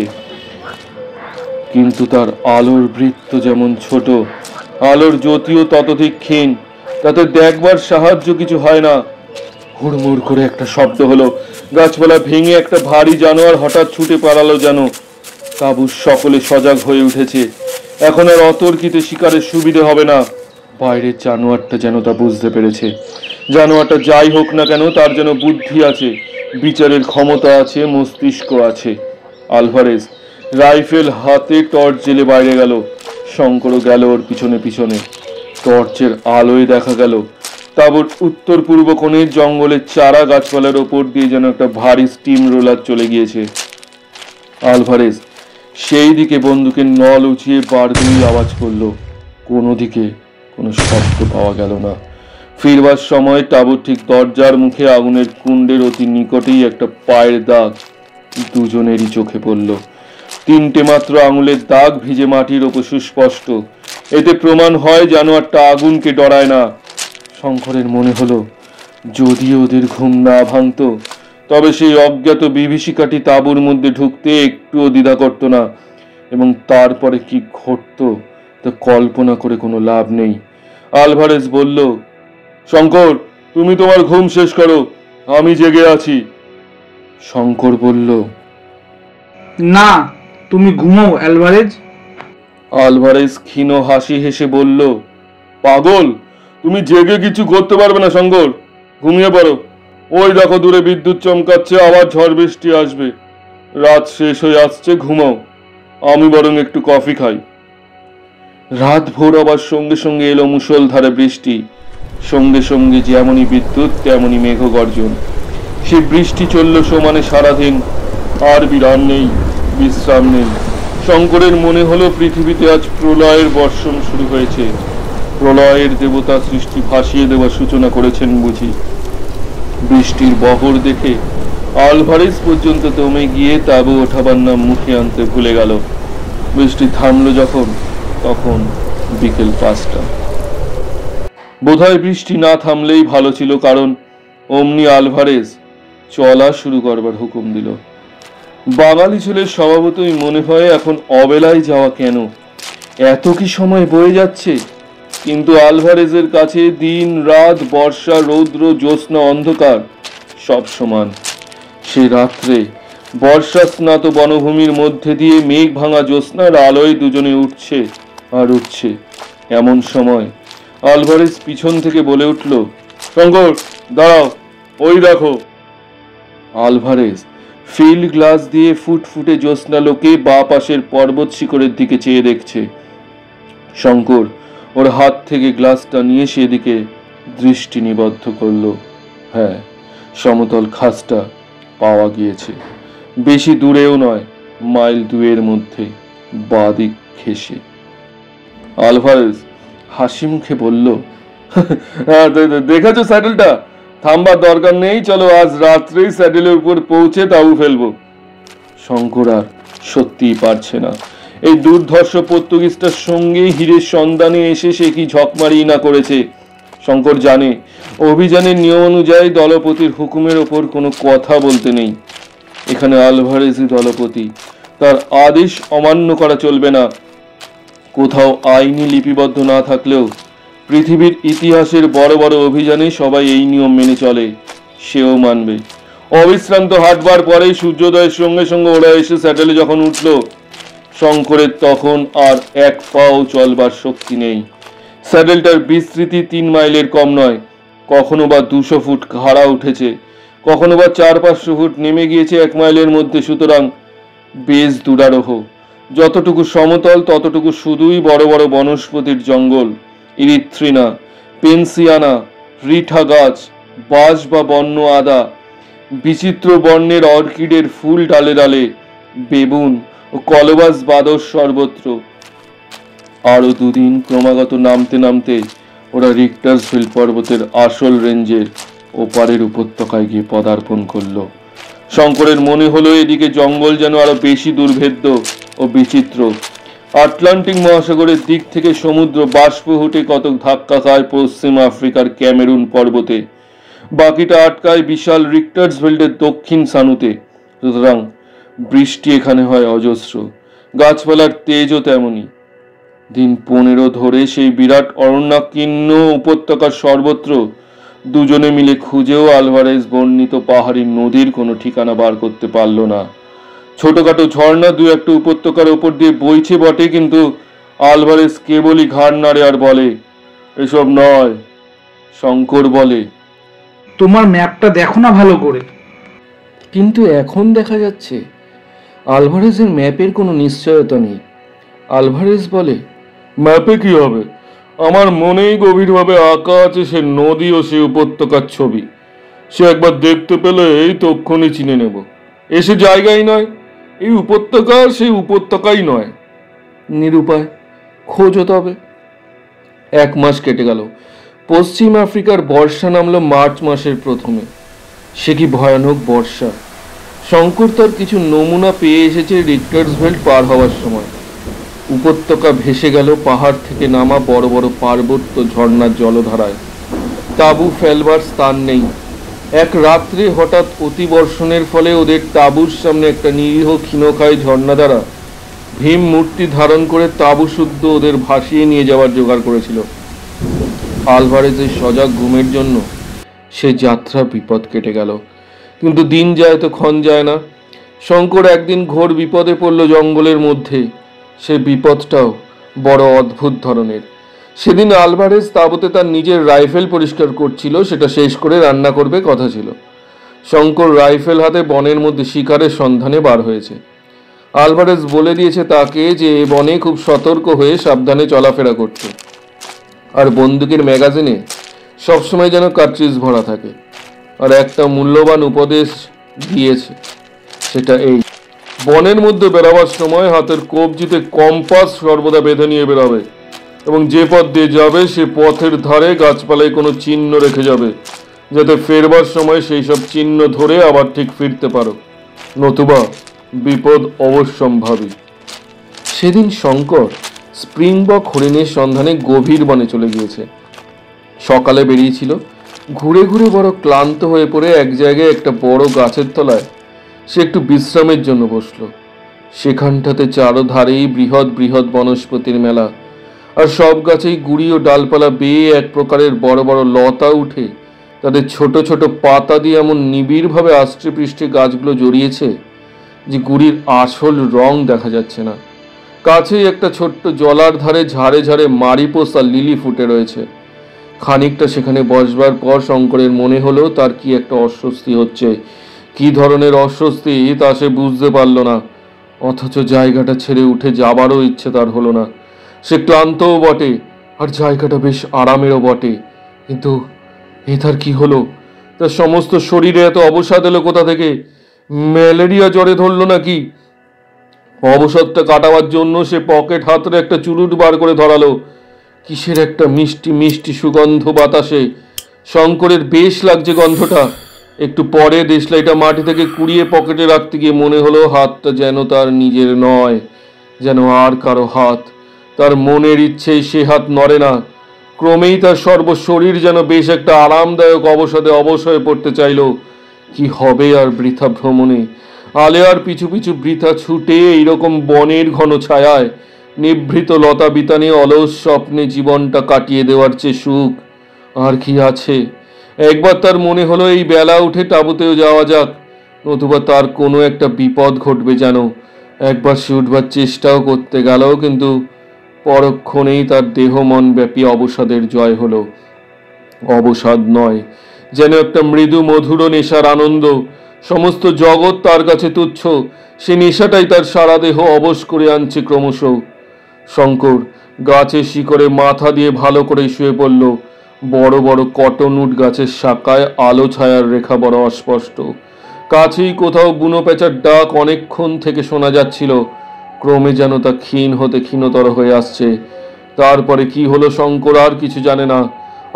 কিন্তু তার আলোর বৃত্ত যেমন ছোট, আলোর জ্যোতিও ততোধিক ক্ষীণ। তাতে দেখবার সাহায্য কিছু হয় না। হুড়মুড় করে একটা শব্দ হলো। গাছপালা ভেঙে একটা ভারী জানোয়ার হঠাৎ ছুটে পালালো যেন। তাঁবুর সকলে সজাগ হয়ে উঠেছে। এখন আর অতর্কিতে শিকারের সুবিধে হবে না। বাইরের জানোয়ারটা যেন তা বুঝতে পেরেছে। জানোয়ারটা যাই হোক না কেন, তার যেন বুদ্ধি আছে, বিচারের ক্ষমতা আছে, মস্তিষ্ক আছে। আলভারেজ রাইফেল হাতে টর্চ জেলে বাইরে গেল। শঙ্করও গেল ওর পিছনে পিছনে। টর্চের আলোয় দেখা গেল তাঁবুর উত্তর পূর্ব কোণের জঙ্গলের চারা গাছপালার ওপর দিয়ে যেন একটা ভারী স্টিম রোলার চলে গিয়েছে। আলভারেজ সেই দিকে বন্দুকের নল উঁচিয়ে বারদুই আওয়াজ করলো। কোনো দিকে কোনো শব্দ পাওয়া গেল না। ফিরবার সময় তাঁবুর ঠিক দরজার মুখে আগুনের কুণ্ডের অতি নিকটেই একটা পায়ের দাগ দুজনেরই চোখে পড়ল। 3টে মাত্র আঙুলের দাগ ভিজে মাটির ওপর সুস্পষ্ট। এতে প্রমাণ হয় জানোয়ারটা আগুনকে ডরায় না। শঙ্করের মনে হলো যদি ওদের ঘুম না ভাঙত, তবে সেই অজ্ঞাত বিভীষিকাটি তাঁবুর মধ্যে ঢুকতে একটুও দ্বিধা করত না, এবং তারপরে কি ঘটতো তা কল্পনা করে কোনো লাভ নেই। আলভারেজ বলল, শঙ্কর, তুমি তোমার ঘুম শেষ করো, আমি জেগে আছি। শঙ্কর বলল, না, তুমি ঘুমাও অ্যালভারেজ। আলভারেজ ক্ষীণ হাসি হেসে বলল, পাগল, তুমি জেগে কিছু করতে পারবে না শঙ্কর, ঘুমিয়ে পড়ো। ওই দেখো দূরে বিদ্যুৎ চমকাচ্ছে, আবার ঝড় বৃষ্টি আসবে। রাত শেষ হয়ে আসছে, ঘুমাও। আমি বরং একটু কফি খাই। রাত ভোর আবার সঙ্গে সঙ্গে এলো মুষলধারে বৃষ্টি। সঙ্গে সঙ্গে যেমনই বিদ্যুৎ তেমনই মেঘ গর্জন। সে বৃষ্টি চলল সমানে সারাদিন। আর বিরাম নেই, বিশ্রাম নেই। শঙ্করের মনে হলো পৃথিবীতে আজ প্রলয়ের বর্ষণ শুরু হয়েছে। প্রলয়ের দেবতা সৃষ্টি ভাসিয়ে দেওয়ার সূচনা করেছেন বুঝি। বৃষ্টির বহর দেখে আলভারেজ পর্যন্ত দমে গিয়ে তাঁবু ওঠাবার নাম মুখে আনতে ভুলে গেল। বৃষ্টি থামলো যখন, তখন বিকেল 5টা। বোধহয় বৃষ্টি না থামলেই ভালো ছিল, কারণ অমনি আলভারেজ চলা শুরু করবার হুকুম দিল। বাঙালি ছেলের স্বভাবতই মনে হয় এখন অবেলায় যাওয়া কেন, এত কি সময় বয়ে যাচ্ছে। কিন্তু আলভারেজের কাছে দিন রাত, বর্ষা, রৌদ্র, জ্যোৎস্না, অন্ধকার সব সমান। সে রাত্রে বর্ষা স্নাত বনভূমির মধ্যে দিয়ে মেঘ ভাঙা জ্যোৎস্নার আলোয় দুজনে উঠছে আর উঠছে। এমন সময় আলভারেজ পিছন থেকে বলে উঠল, শঙ্কর দাঁড়াও, ওই দেখো। আলভারেজ ফিল্ড গ্লাস দিয়ে ফুটফুটে জ্যোৎস্নালোকে বাঁ পাশের পর্বত শিখরের দিকে চেয়ে দেখছে। শঙ্কর ওর হাত থেকে গ্লাসটা নিয়ে সেদিকে দৃষ্টি নিবদ্ধ করল। হ্যাঁ, সমতল খাসটা পাওয়া গিয়েছে। বেশি দূরেও নয়, মাইল 2 মধ্যে, বাদিক ঘেঁষে। আলভারেজ হাসি মুখে বলল, দেখেছো স্যাডেলটা? থামবার দরকার নেই, চলো আজ রাত্রেই স্যাডেলের উপর পৌঁছে তাঁবু ফেলবো। শঙ্কর আর সত্যিই পারছে না। এই দুর্ধর্ষ পর্তুগিজটার সঙ্গে হীরের সন্ধানে এসে সে কি ঝকমারি না করেছে। শঙ্কর জানে অভিযানের নিয়ম অনুযায়ী দলপতির হুকুমের ওপর কোনো কথা বলতে নেই। এখানে আলভারেজই দলপতি, তার আদেশ অমান্য করা চলবে না। কোথাও আইনি লিপিবদ্ধ না থাকলেও পৃথিবীর ইতিহাসের বড় বড় অভিযানে সবাই এই নিয়ম মেনে চলে, সেও মানবে। অবিশ্রান্ত হাঁটবার পরেই সূর্যোদয়ের সঙ্গে সঙ্গে ওরা এসে স্যাটেলে যখন উঠল, শঙ্করের তখন আর 1 পাও চলবার শক্তি নেই। স্যাডেলটার বিস্তৃতি 3 মাইলের কম নয়, কখনো বা 200 ফুট খাড়া উঠেছে, কখনো বা 400-500 ফুট নেমে গিয়েছে 1 মাইলের মধ্যে। সুতরাং বেশ দুরারোহ। যতটুকু সমতল ততটুকু শুধুই বড় বড় বনস্পতির জঙ্গল, ইরিথ্রিনা, পেনসিয়ানা, রিঠা গাছ, বাঁশ বা বন্য আদা, বিচিত্র বর্ণের অর্কিডের ফুল ডালে ডালে, বেবুন ও কলবাস বাদর সর্বত্র। আরো 2 দিন ক্রমাগত নামতে নামতে ওরা রিক্টার্সভিল পর্বতের আসল রেঞ্জের ওপারের উপত্যকায় গিয়ে পদার্পণ করলো। শঙ্করের মনে হলো এদিকে জঙ্গল যেন আরো বেশি দুর্ভেদ্য ও বিচিত্র। আটলান্টিক মহাসাগরের দিক থেকে সমুদ্র বাষ্প হুটে কত ধাক্কা খায় পশ্চিম আফ্রিকার ক্যামেরুন পর্বতে, বাকিটা আটকায় বিশাল রিক্টার্সভিল্ডের দক্ষিণ সানুতে। সুতরাং বৃষ্টি এখানে হয় অজস্র, গাছপালার তেজও তেমনি। দিন 15 ধরে সেই বিরাট অরণ্যাকীর্ণ উপত্যকার সর্বত্র দুজনে মিলে খুঁজেও আলভারেজ বর্ণিত পাহাড়ি নদীর কোনো ঠিকানা বার করতে পারল না। ছোটখাটো ঝর্ণা 2-1টা উপত্যকার ওপর দিয়ে বইছে বটে, কিন্তু আলভারেজ কেবলই ঘাড় নাড়ে আর বলে, এসব নয়। শঙ্কর বলে, তোমার ম্যাপটা দেখো না ভালো করে। কিন্তু এখন দেখা যাচ্ছে আলভারেজের ম্যাপের কোনো নিশ্চয়তা নেই। আলভারেজ বলে, ম্যাপে কি হবে? আমার মনেই গভীরভাবে আঁকা আছে সে নদী ও সে উপত্যকার ছবি। সে একবার দেখতে পেলে এই তক্ষণই চিনে নেব। এসে জায়গাই নয়, এই উপত্যকা সেই উপত্যকাই নয়। নিরুপায়, খোঁজ হতে হবে। 1 মাস কেটে গেল। পশ্চিম আফ্রিকার বর্ষা নামলো মার্চ মাসের প্রথমে। সে কি ভয়ানক বর্ষা! শঙ্কর তার কিছু নমুনা পেয়ে এসেছে রিক্টার্সভেল্ড পার হওয়ার সময়। উপত্যকা ভেসে গেল পাহাড় থেকে নামা বড় বড় পার্বত্য ঝর্ণার জলধারায়। তাঁবু ফেলবার স্থান নেই। এক রাত্রে হঠাৎ অতিবর্ষণের ফলে ওদের তাঁবুর সামনে একটা নিরীহ ক্ষীণকায় ঝর্ণা দ্বারা ভীম মূর্তি ধারণ করে তাঁবু শুদ্ধ ওদের ভাসিয়ে নিয়ে যাওয়ার জোগাড় করেছিল। আলভারেজের সজাগ ঘুমের জন্য সে যাত্রা বিপদ কেটে গেল। কিন্তু দিন যায় তো ক্ষণ যায় না। শঙ্কর একদিন ঘোর বিপদে পড়ল জঙ্গলের মধ্যে। সে বিপদটাও বড় অদ্ভুত ধরনের। সেদিন আলভারেজ তাঁবুতে তার নিজের রাইফেল পরিষ্কার করছিল, সেটা শেষ করে রান্না করবে কথা ছিল। শঙ্কর রাইফেল হাতে বনের মধ্যে শিকারের সন্ধানে বার হয়েছে। আলভারেজ বলে দিয়েছে তাকে যে এ বনে খুব সতর্ক হয়ে সাবধানে চলাফেরা করতে, আর বন্দুকের ম্যাগাজিনে সবসময় যেন কার্ট্রিজ ভরা থাকে। আর একটা মূল্যবান উপদেশ দিয়েছে, সেটা এই, বনের মধ্যে বেরাবার সময় হাতের কবজিতে কম্পাস সর্বদা বেঁধে নিয়ে বেরাবে এবং যে পথ দিয়ে যাবে সে পথের ধারে গাছপালায় কোনো চিহ্ন রেখে যাবে, যাতে ফেরবার সময় সেই সব চিহ্ন ধরে আবার ঠিক ফিরতে পারো, নতুবা বিপদ অবশ্যম্ভাবী। সেদিন শঙ্কর স্প্রিংবক হরিণের সন্ধানে গভীর বনে চলে গিয়েছে। সকালে বেরিয়েছিল, ঘুরে ঘুরে বড় ক্লান্ত হয়ে পড়ে এক জায়গায় একটা বড় গাছের তলায় সে একটু বিশ্রামের জন্য বসলো। সেখানটাতে চারোধারেই বৃহৎ বৃহৎ বনস্পতির মেলা, আর সব গাছেই গুড়ি ও ডালপালা বেয়ে এক প্রকারের বড় বড় লতা উঠে তাদের ছোট ছোট পাতা দিয়ে এমন নিবিড়ভাবে আষ্টে পৃষ্ঠে গাছগুলো জড়িয়েছে যে গুড়ির আসল রং দেখা যাচ্ছে না। কাছেই একটা ছোট্ট জলার ধারে ঝাড়ে ঝাড়ে মারিপোস আর লিলি ফুটে রয়েছে। খানিকটা সেখানে বসবার পর শঙ্করের মনে হলো তার কি একটা অস্বস্তি হচ্ছে। কি ধরনের অস্বস্তি তা সে বুঝতে পারল না, অথচ জায়গাটা ছেড়ে উঠে যাবারও ইচ্ছে তার হলো না। সে ক্লান্তও বটে, আর জায়গাটা বেশ আরামেরও বটে, কিন্তু এ তার কি হলো? তার সমস্ত শরীরে এত অবসাদ এলো কোথা থেকে? ম্যালেরিয়া জ্বরে ধরলো নাকি? অবসাদটা কাটাবার জন্য সে পকেট হাতরে একটা চুরুট বার করে ধরালো। কিসের একটা মিষ্টি মিষ্টি সুগন্ধ বাতাসে। শঙ্করের বেশ লাগছে গন্ধটা। একটু পরে দেশলাইটা মাটি থেকে কুড়িয়ে পকেটে রাখতে গিয়ে মনে হলো হাতটা যেন তার নিজের নয়, যেন আর কারো হাত। তার মনের ইচ্ছেই সে হাত নড়ে না। ক্রমেই তার সর্বশরীর যেন বেশ একটা আরামদায়ক অবসাদে অবশ হয়ে পড়তে চাইল। কি হবে আর বৃথা ভ্রমণে, আলেয়ার পিছু পিছু বৃথা ছুটে এইরকম বনের ঘন ছায়ায় নিভৃত লতা বিতানে অলস স্বপ্নে জীবনটা কাটিয়ে দেওয়ার চেয়ে সুখ আর কি আছে? একবার তার মনে হলো এই বেলা উঠে তাঁবুতেও যাওয়া যাক, নতুবা তার কোনো একটা বিপদ ঘটবে যেন। একবার সে উঠবার চেষ্টাও করতে গেল, কিন্তু পরক্ষণেই তার দেহ মন ব্যাপী অবসাদের জয় হলো। অবসাদ নয়, যেন একটা মৃদু মধুর নেশার আনন্দ। সমস্ত জগৎ তার কাছে তুচ্ছ, সে নেশাটাই তার সারা দেহ অবশ করে আনছে ক্রমশ। শঙ্কর গাছের শিকড়ে মাথা দিয়ে ভালো করে শুয়ে পড়ল। বড় বড় কটনউড গাছের শাখায় আলো ছায়ার রেখা বড় অস্পষ্ট। কাছেই কোথাও বুনো পেঁচার ডাক অনেকক্ষণ থেকে শোনা যাচ্ছিল। ক্রমে যেন তা ক্ষীণ হতে ক্ষীণতর হয়ে আসছে। তারপরে কি হলো শঙ্কর আর কিছু জানে না।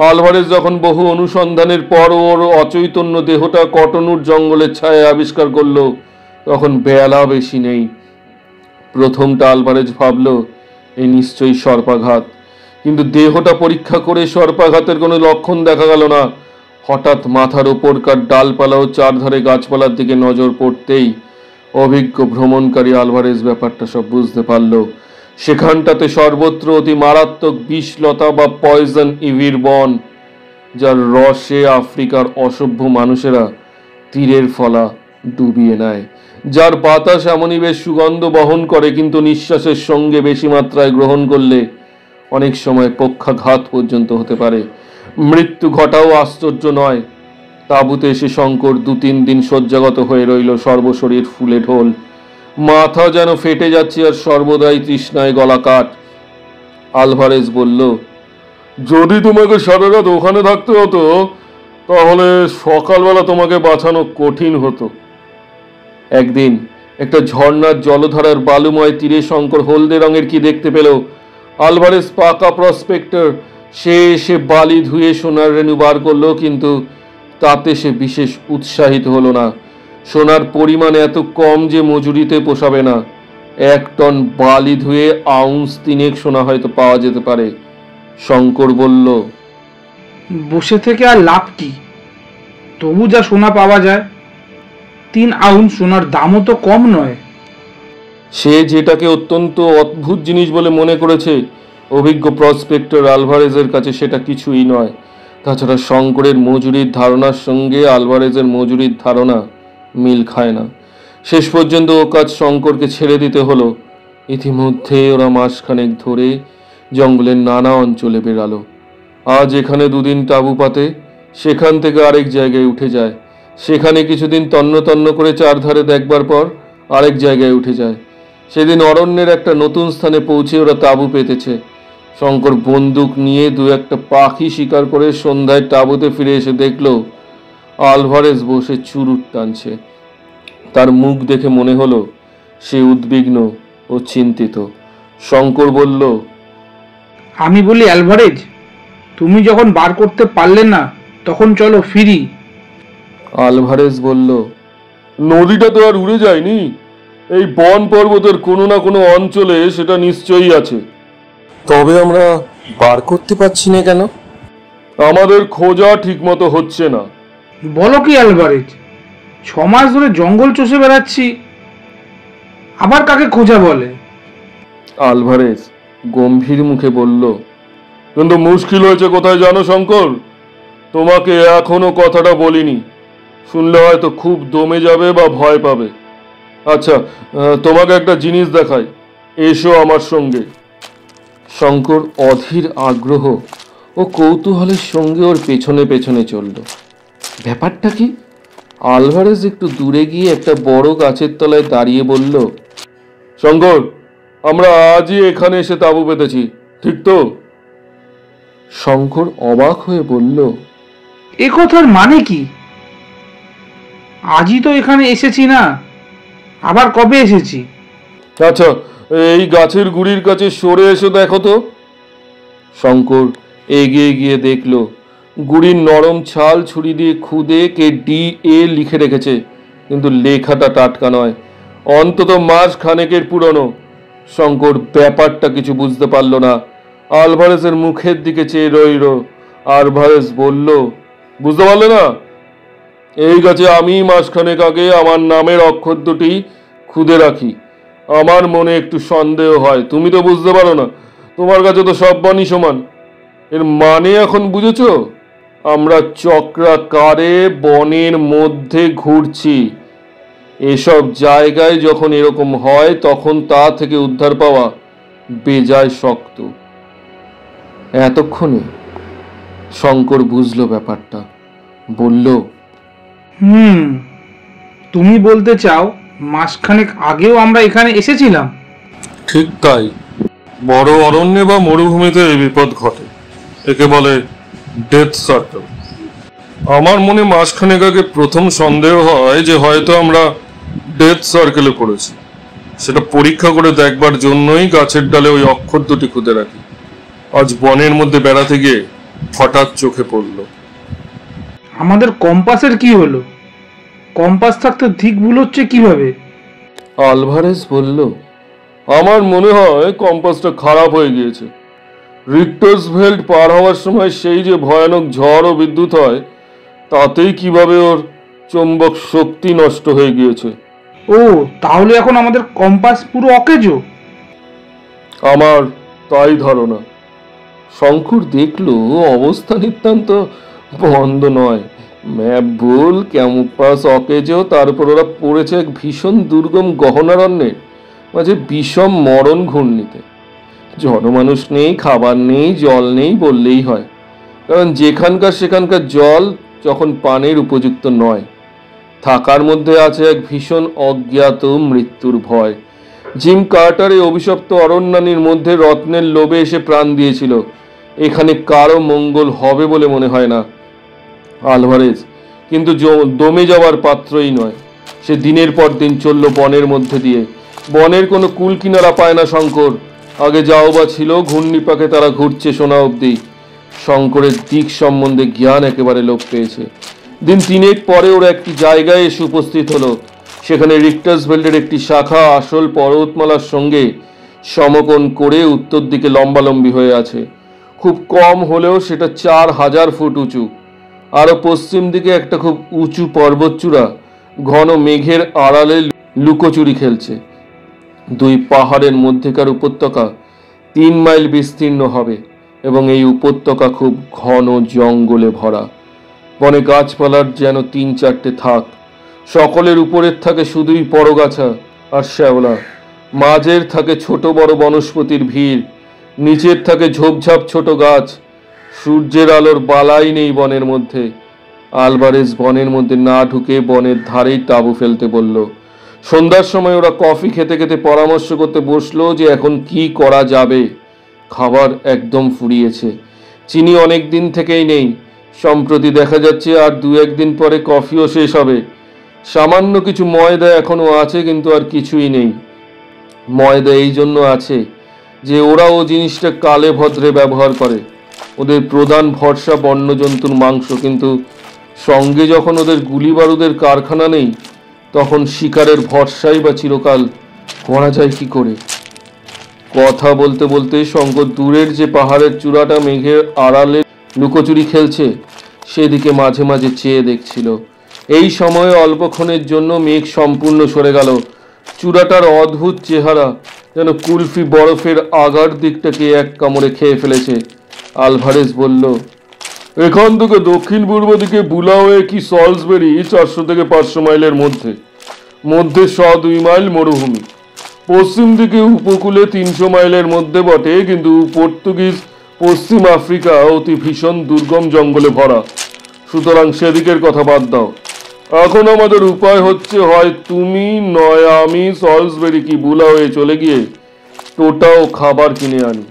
আলভারেজ যখন বহু অনুসন্ধানের পর ওর অচৈতন্য দেহটা কটনউড জঙ্গলের ছায়ায় আবিষ্কার করলো, তখন বেলা বেশি নেই। প্রথমটা আলভারেজ ভাবল এই নিশ্চয়ই সর্পাঘাত, কিন্তু দেহটা পরীক্ষা করে সর্পাঘাতের কোনো লক্ষণ দেখা গেল না। হঠাৎ মাথার ওপরকার ডালপালা ও চারধারে গাছপালার দিকে নজর পড়তেই অভিজ্ঞ ভ্রমণকারী আলভারেজ ব্যাপারটা সব বুঝতে পারল। সেখানটাতে সর্বত্র অতি মারাত্মক বিষলতা বা পয়জন ইভির বন, যার রসে আফ্রিকার অসভ্য মানুষেরা তীরের ফলা ডুবিয়ে নেয়, যার বাতাস এমনই বেশ সুগন্ধ বহন করে, কিন্তু নিঃশ্বাসের সঙ্গে বেশি মাত্রায় গ্রহণ করলে অনেক সময় পক্ষাঘাত পর্যন্ত হতে পারে। মৃত্যু ঘটাও আশ্চর্য নয়। তাঁবুতে এসে শঙ্কর 2-3 দিন শয্যাগত হয়ে রইল, সর্বশরীর ফুলে ঢোল, মাথা যেন ফেটে যাচ্ছে আর সর্বদাই তৃষ্ণায় গলা কাঠ। আলভারেজ বলল, যদি তোমাকে সারা রাত ওখানে থাকতে হতো তাহলে সকালবেলা তোমাকে বাঁচানো কঠিন হতো। একদিন একটা ঝর্ণার জলধারার বালুময় তীরে শঙ্কর হলদে রঙের কি দেখতে পেল। আলভারেজ পাকা প্রসপেক্টর, সে এসে বালি ধুয়ে সোনার রেণু বার করলো, কিন্তু তাতে সে বিশেষ উৎসাহিত হলো না। সোনার পরিমাণ এত কম যে মজুরিতে পোষাবে না। 1 টন বালি ধুয়ে আউন্স 3 সোনা হয়তো পাওয়া যেতে পারে। শঙ্কর বলল, বসে থেকে আর লাভ কি? তবু যা সোনা পাওয়া যায়, 3 আউন্স সোনার দামও তো কম নয়। সে যেটাকে অত্যন্ত অদ্ভুত জিনিস বলে মনে করেছে, অভিজ্ঞ প্রসপেক্টর আলভারেজের কাছে সেটা কিছুই নয়। তাছাড়া শঙ্করের মজুরির ধারণার সঙ্গে আলভারেজের মজুরির ধারণা মিল খায় না। শেষ পর্যন্ত ও কাজ শঙ্করকে ছেড়ে দিতে হলো। ইতিমধ্যে ওরা মাসখানেক ধরে জঙ্গলের নানা অঞ্চলে বেরালো। আজ এখানে 2 দিন তাঁবু পাতে, সেখান থেকে আরেক জায়গায় উঠে যায়, সেখানে কিছুদিন তন্ন তন্ন করে চারধারে দেখবার পর আরেক জায়গায় উঠে যায়। সেদিন অরণ্যের একটা নতুন স্থানে পৌঁছে ওরা তাঁবু পেতেছে। শঙ্কর বন্দুক নিয়ে 2-1টা পাখি শিকার করে সন্ধ্যায় তাঁবুতে ফিরে এসে দেখল আলভারেজ বসে চুরুট টানছে। তার মুখ দেখে মনে হলো সে উদ্বিগ্ন ও চিন্তিত। শঙ্কর বলল, আমি বলি অ্যালভারেজ, তুমি যখন বার করতে পারলে না তখন চলো ফিরি। আলভারেজ বলল, নদীটা তো আর উড়ে যায়নি, এই বন পর্বতের কোনো না কোনো অঞ্চলে সেটা নিশ্চয়ই আছে। তবে আমরা বার করতে পারছি না কেন? আমাদের খোঁজা ঠিকমতো হচ্ছে না। বলো কি অ্যালভারেজ, 6 মাস ধরে জঙ্গল চষে বেড়াচ্ছি, আবার কাকে খোঁজা বলে? আলভারেজ গম্ভীর মুখে বলল, কিন্তু মুশকিল হয়েছে কোথায় জানো শঙ্কর? তোমাকে এখনো কথাটা বলিনি, শুনলে হয়তো খুব দমে যাবে বা ভয় পাবে। আচ্ছা, তোমাকে একটা জিনিস দেখাই, এসো আমার সঙ্গে। শঙ্কর অধীর আগ্রহ ও কৌতূহলের সঙ্গে ওর পেছনে পেছনে চলল। ব্যাপারটা কি? আলভারেজ একটু দূরে গিয়ে একটা বড় গাছের তলায় দাঁড়িয়ে বলল, শঙ্কর, আমরা আজই এখানে এসে তাঁবু পেতেছি, ঠিক তো? শঙ্কর অবাক হয়ে বলল, এ কথার মানে কি? আজই তো এখানে এসেছি না, আবার কবে এসেছি? আচ্ছা, এই গাছের গুড়ির কাছে সরে এসে দেখো তো। শঙ্কর এগিয়ে গিয়ে দেখল গুড়ির নরম ছাল ছুরি দিয়ে খুদে KDA লিখে রেখেছে, কিন্তু লেখাটা টাটকা নয়, অন্তত মাস খানেকের পুরনো। শঙ্কর ব্যাপারটা কিছু বুঝতে পারল না। আলভারেজের মুখের দিকে চেয়ে রইল। আলভারেজ বলল, বুঝতে পারলে না? এই গাছে আমি মাসখানেক আগে আমার নামের অক্ষর দুটি খুদে রাখি। আমার মনে একটু সন্দেহ হয়, তুমি তো বুঝতে পারো না, তোমার কাছে তো সব বনই সমান। এর মানে এখন বুঝেছো? আমরা চক্রাকারে বনের মধ্যে ঘুরছি। এসব জায়গায় যখন এরকম হয় তখন তা থেকে উদ্ধার পাওয়া বেজায় শক্ত। এতক্ষণে শঙ্কর বুঝলো ব্যাপারটা। বলল, তুমি বলতে চাও মাসখানেক আগেও আমরা এখানে এসেছিলাম? ঠিক তাই। বড় অরণ্যে বা মরুভূমিতে এই বিপদ ঘটে, একে বলে ডেথ সার্কেল। আমার মনে মাসখানেক আগে প্রথম সন্দেহ হয় যে হয়তো আমরা ডেথ সার্কেলে পড়েছি। সেটা পরীক্ষা করে দেখবার জন্যই গাছের ডালে ওই অক্ষর দুটি খুঁজে রাখি। আজ বনের মধ্যে বেড়াতে গিয়ে হঠাৎ চোখে পড়ল। আমাদের কম্পাসের কি হলো? কম্পাস থাকতে দিক ভুল হচ্ছে কিভাবে? আলভারেজ বলল, আমার মনে হয় কম্পাসটা খারাপ হয়ে গিয়েছে। রিক্টার্সভেল্ড পার হওয়ার সময় সেই যে ভয়ানক ঝড় ও বিদ্যুৎ হয়, তাতেই কিভাবে ওর চৌম্বক শক্তি নষ্ট হয়ে গিয়েছে। ও, তাহলে এখন আমাদের কম্পাস পুরো অকেজো? আমার তাই ধারণা। শঙ্কর দেখল অবস্থা নিতান্ত বন্ধ নয়। ম্যাপ ভুল, ক্যাম্পাস অকেজো, তার উপর ওরা পড়েছে এক ভীষণ দুর্গম গহনারণ্যে মাঝে বিষম মরণ ঘূর্ণিতে। জনমানুষ নেই, খাবার নেই, জল নেই বললেই হয়, কারণ যেখানকার সেখানকার জল যখন পানের উপযুক্ত নয়। থাকার মধ্যে আছে এক ভীষণ অজ্ঞাত মৃত্যুর ভয়। জিম কার্টার এই অভিশপ্ত অরণ্যানীর মধ্যে রত্নের লোভে এসে প্রাণ দিয়েছিল। এখানে কারো মঙ্গল হবে বলে মনে হয় না। আলভারেজ কিন্তু দমে যাওয়ার পাত্রই নয়। সে দিনের পর দিন চলল বনের মধ্যে দিয়ে। বনের কোনো কুল কিনারা পায় না শঙ্কর। আগে যাও বা ছিল, ঘূর্ণিপাকে তারা ঘুরছে শোনা অবধি। শঙ্করের দিক সম্বন্ধে জ্ঞান একেবারে লোপ পেয়েছে। দিন 3 পরে ওরা একটি জায়গায় এসে উপস্থিত হলো। সেখানে রিক্টার্সভেল্ডের একটি শাখা আসল পর্বতমালার সঙ্গে সমকোণ করে উত্তর দিকে লম্বালম্বি হয়ে আছে। খুব কম হলেও সেটা 4000 ফুট উঁচু। আরো পশ্চিম দিকে একটা খুব উঁচু পর্বতচূড়া ঘন মেঘের আড়ালে লুকোচুরি খেলছে। 2 পাহাড়ের মধ্যেকার উপত্যকা 3 মাইল বিস্তীর্ণ হবে, এবং এই উপত্যকা খুব ঘন জঙ্গলে ভরা। বনে গাছপালার যেন 3-4টে থাক। সকলের উপরের থাকে শুধুই পরগাছা আর শ্যাওলা, মাঝের থাকে ছোট বড় বনস্পতির ভিড়, নিচের থাকে ঝোপঝাপ ছোট গাছ। সূর্যের আলোর বালাই নেই বনের মধ্যে। আলভারেজ বনের মধ্যে না ঢুকে বনের ধারেই তাঁবু ফেলতে বলল। সন্ধ্যার সময় ওরা কফি খেতে খেতে পরামর্শ করতে বসলো যে এখন কি করা যাবে। খাবার একদম ফুরিয়েছে, চিনি অনেক দিন থেকেই নেই। সম্প্রতি দেখা যাচ্ছে আর 2-1 দিন পরে কফিও শেষ হবে। সামান্য কিছু ময়দা এখনো আছে, কিন্তু আর কিছুই নেই। ময়দা এই জন্য আছে যে ওরা ও জিনিসটা কালে ভদ্রে ব্যবহার করে। ওদের প্রধান ভরসা বন্য জন্তুর মাংস, কিন্তু সঙ্গে যখন ওদের গুলি বারুদের কারখানা নেই, তখন শিকারের ভরসাই বা চিরকাল করা যায় কি করে? কথা বলতে বলতে শঙ্কর দূরের যে পাহাড়ের চূড়াটা মেঘের আড়ালে লুকোচুরি খেলছে সেদিকে মাঝে মাঝে চেয়ে দেখছিল। এই সময়ে অল্পক্ষণের জন্য মেঘ সম্পূর্ণ সরে গেল। চূড়াটার অদ্ভুত চেহারা যেন কুলফি বরফের আগার দিকটাকে এক কামড়ে খেয়ে ফেলেছে। আলভারেজ বলল, এখান থেকে দক্ষিণ পূর্ব দিকে বুলাওয়ে কি সলসবেরি 400 থেকে 500 মাইলের মধ্যে মধ্যে 102 মাইল মরুভূমি। পশ্চিম দিকে উপকূলে 300 মাইলের মধ্যে বটে, কিন্তু পর্তুগিজ পশ্চিম আফ্রিকা অতি ভীষণ দুর্গম জঙ্গলে ভরা। সুতরাং সেদিকের কথা বাদ দাও। এখন আমাদের উপায় হচ্ছে, হয় তুমি নয় আমি সলসবেরি কি বুলাওয়ে চলে গিয়ে টোটা ও খাবার কিনে আনি,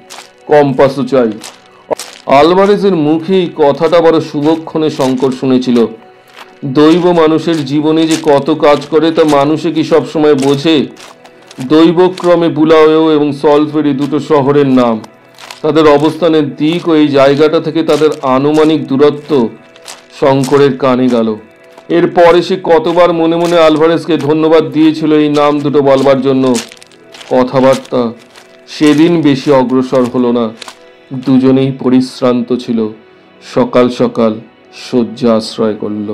কম্পাসও চাই। আলভারেজের মুখে এই কথাটা বড় শুভক্ষণে শঙ্কর শুনেছিল। দৈব মানুষের জীবনে যে কত কাজ করে তা মানুষে কি সবসময় বোঝে? দৈবক্রমে বুলাওয়েও এবং সলসবেরি দুটো শহরের নাম, তাদের অবস্থানের দিক ও এই জায়গাটা থেকে তাদের আনুমানিক দূরত্ব শঙ্করের কানে গেল। এরপরে সে কতবার মনে মনে আলভারেজকে ধন্যবাদ দিয়েছিল এই নাম দুটো বলবার জন্য। কথাবার্তা সেদিন বেশি অগ্রসর হলো না। দুজনেই পরিশ্রান্ত ছিল। সকাল সকাল শয্যা আশ্রয় করল।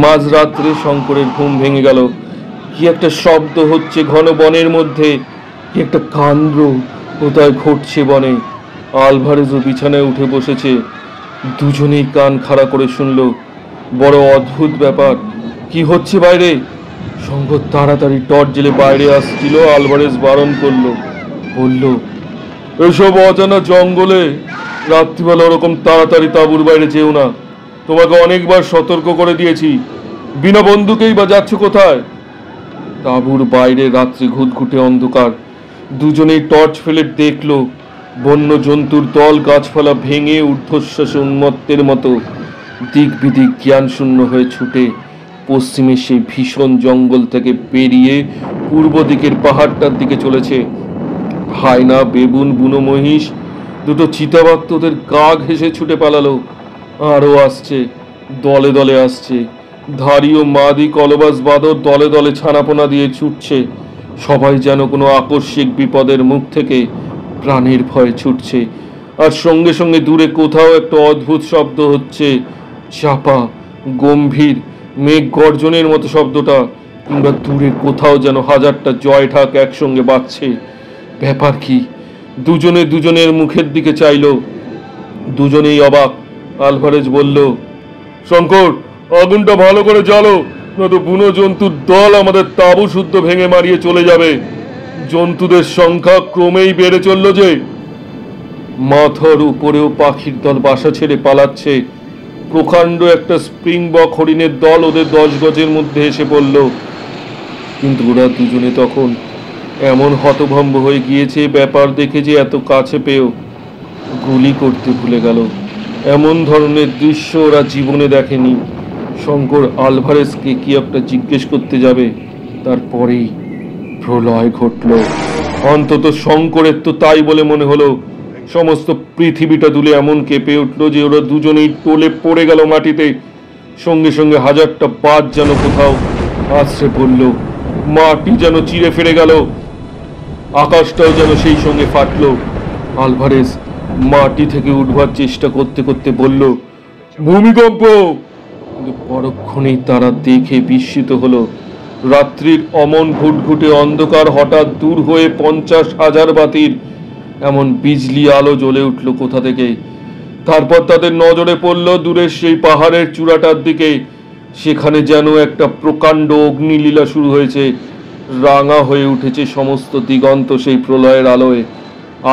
মাঝরাত্রে শঙ্করের ঘুম ভেঙে গেল। কি একটা শব্দ হচ্ছে ঘন বনের মধ্যে, কি একটা কাণ্ড কোথায় ঘটছে বনে। আলভারেজও বিছানায় উঠে বসেছে। দুজনেই কান খাড়া করে শুনল। বড় অদ্ভুত ব্যাপার। কি হচ্ছে বাইরে? শঙ্কর তাড়াতাড়ি টর্চ জেলে বাইরে আসছিল। আলভারেজ বারণ করলো, বলল, এসব অজানা জঙ্গলে রাত্রিবেলা ওরকম তাড়াতাড়ি তাঁবুর বাইরে যেও না। তোমাকে অনেকবার সতর্ক করে দিয়েছি। বিনা বন্দুকেই বা যাচ্ছ কোথায়? তাঁবুর বাইরে রাত্রি ঘুটঘুটে অন্ধকার। দুজনেই টর্চ ফেলে দেখলো বন্য জন্তুর দল গাছপালা ভেঙে ঊর্ধ্বশ্বাসে উন্মত্তের মতো দিক বিদিক জ্ঞান শূন্য হয়ে ছুটে পশ্চিমে সেই ভীষণ জঙ্গল থেকে বেরিয়ে পূর্ব দিকের পাহাড়টার দিকে চলেছে। হায়না, বেবুন, বুনো মহিষ, দুটো চিতাবাঘ তোদের গা ঘেঁষে ছুটে পালালো। আরও আসছে, দলে দলে আসছে। ধাড়ি ও মাদি কলবাস বাদর দলে দলে ছানাপোনা দিয়ে ছুটছে। সবাই যেন কোনো আকস্মিক বিপদের মুখ থেকে প্রাণের ভয়ে ছুটছে। আর সঙ্গে সঙ্গে দূরে কোথাও একটা অদ্ভুত শব্দ হচ্ছে, চাপা, গম্ভীর, মেঘ গর্জনের মতো শব্দটা। কিংবা দূরে কোথাও যেন হাজারটা জয় ঢাক একসঙ্গে বাজছে। ব্যাপার কি? দুজনে দুজনের মুখের দিকে চাইল। দুজনেই অবাক। আলভারেজ বলল, শঙ্কর, আগুনটা ভালো করে জ্বালো, নয়তো বুনো জন্তুর দল আমাদের তাঁবু শুদ্ধ ভেঙে মারিয়ে চলে যাবে। জন্তুদের সংখ্যা ক্রমেই বেড়ে চলল যে। মাথার উপরেও পাখির দল বাসা ছেড়ে পালাচ্ছে। প্রকাণ্ড একটা স্প্রিংবক হরিণের দল ওদের 10 গজের মধ্যে এসে পড়ল। কিন্তু ওরা দুজনে তখন এমন হতভম্ব হয়ে গিয়েছে ব্যাপার দেখে যে এত কাছে পেয়েও গুলি করতে ভুলে গেল। এমন ধরনের দৃশ্য ওরা জীবনে দেখেনি। শঙ্কর আলভারেজকে কি একটা জিজ্ঞেস করতে যাবে, তারপরেই প্রলয় ঘটল। অন্তত শঙ্করের তো তাই বলে মনে হলো। সমস্ত পৃথিবীটা দুলে এমন কেঁপে উঠলো যে ওরা দুজনেই টলে পড়ে গেল মাটিতে। সঙ্গে সঙ্গে হাজারটা বাজ যেন কোথাও আছড়ে পড়ল। মাটি যেন চিরে ফেরে গেল। আকাশটাও যেন সেই সঙ্গে ফাটলো। আলভারেজ মাটি থেকে উঠবার চেষ্টা করতে করতে বলল, ভূমিকম্প। কিন্তু পরক্ষণেই তারা দেখে বিস্মিত হলো। রাত্রির অমন ঘুটঘুটে অন্ধকার হঠাৎ দূর হয়ে 50,000 বাতির এমন বিজলি আলো জ্বলে উঠল কোথা থেকে। তারপর তাদের নজরে পড়ল দূরের সেই পাহাড়ের চূড়াটার দিকে। সেখানে যেন একটা প্রকাণ্ড অগ্নিলীলা শুরু হয়েছে। রাঙা হয়ে উঠেছে সমস্ত দিগন্ত সেই প্রলয়ের আলোয়।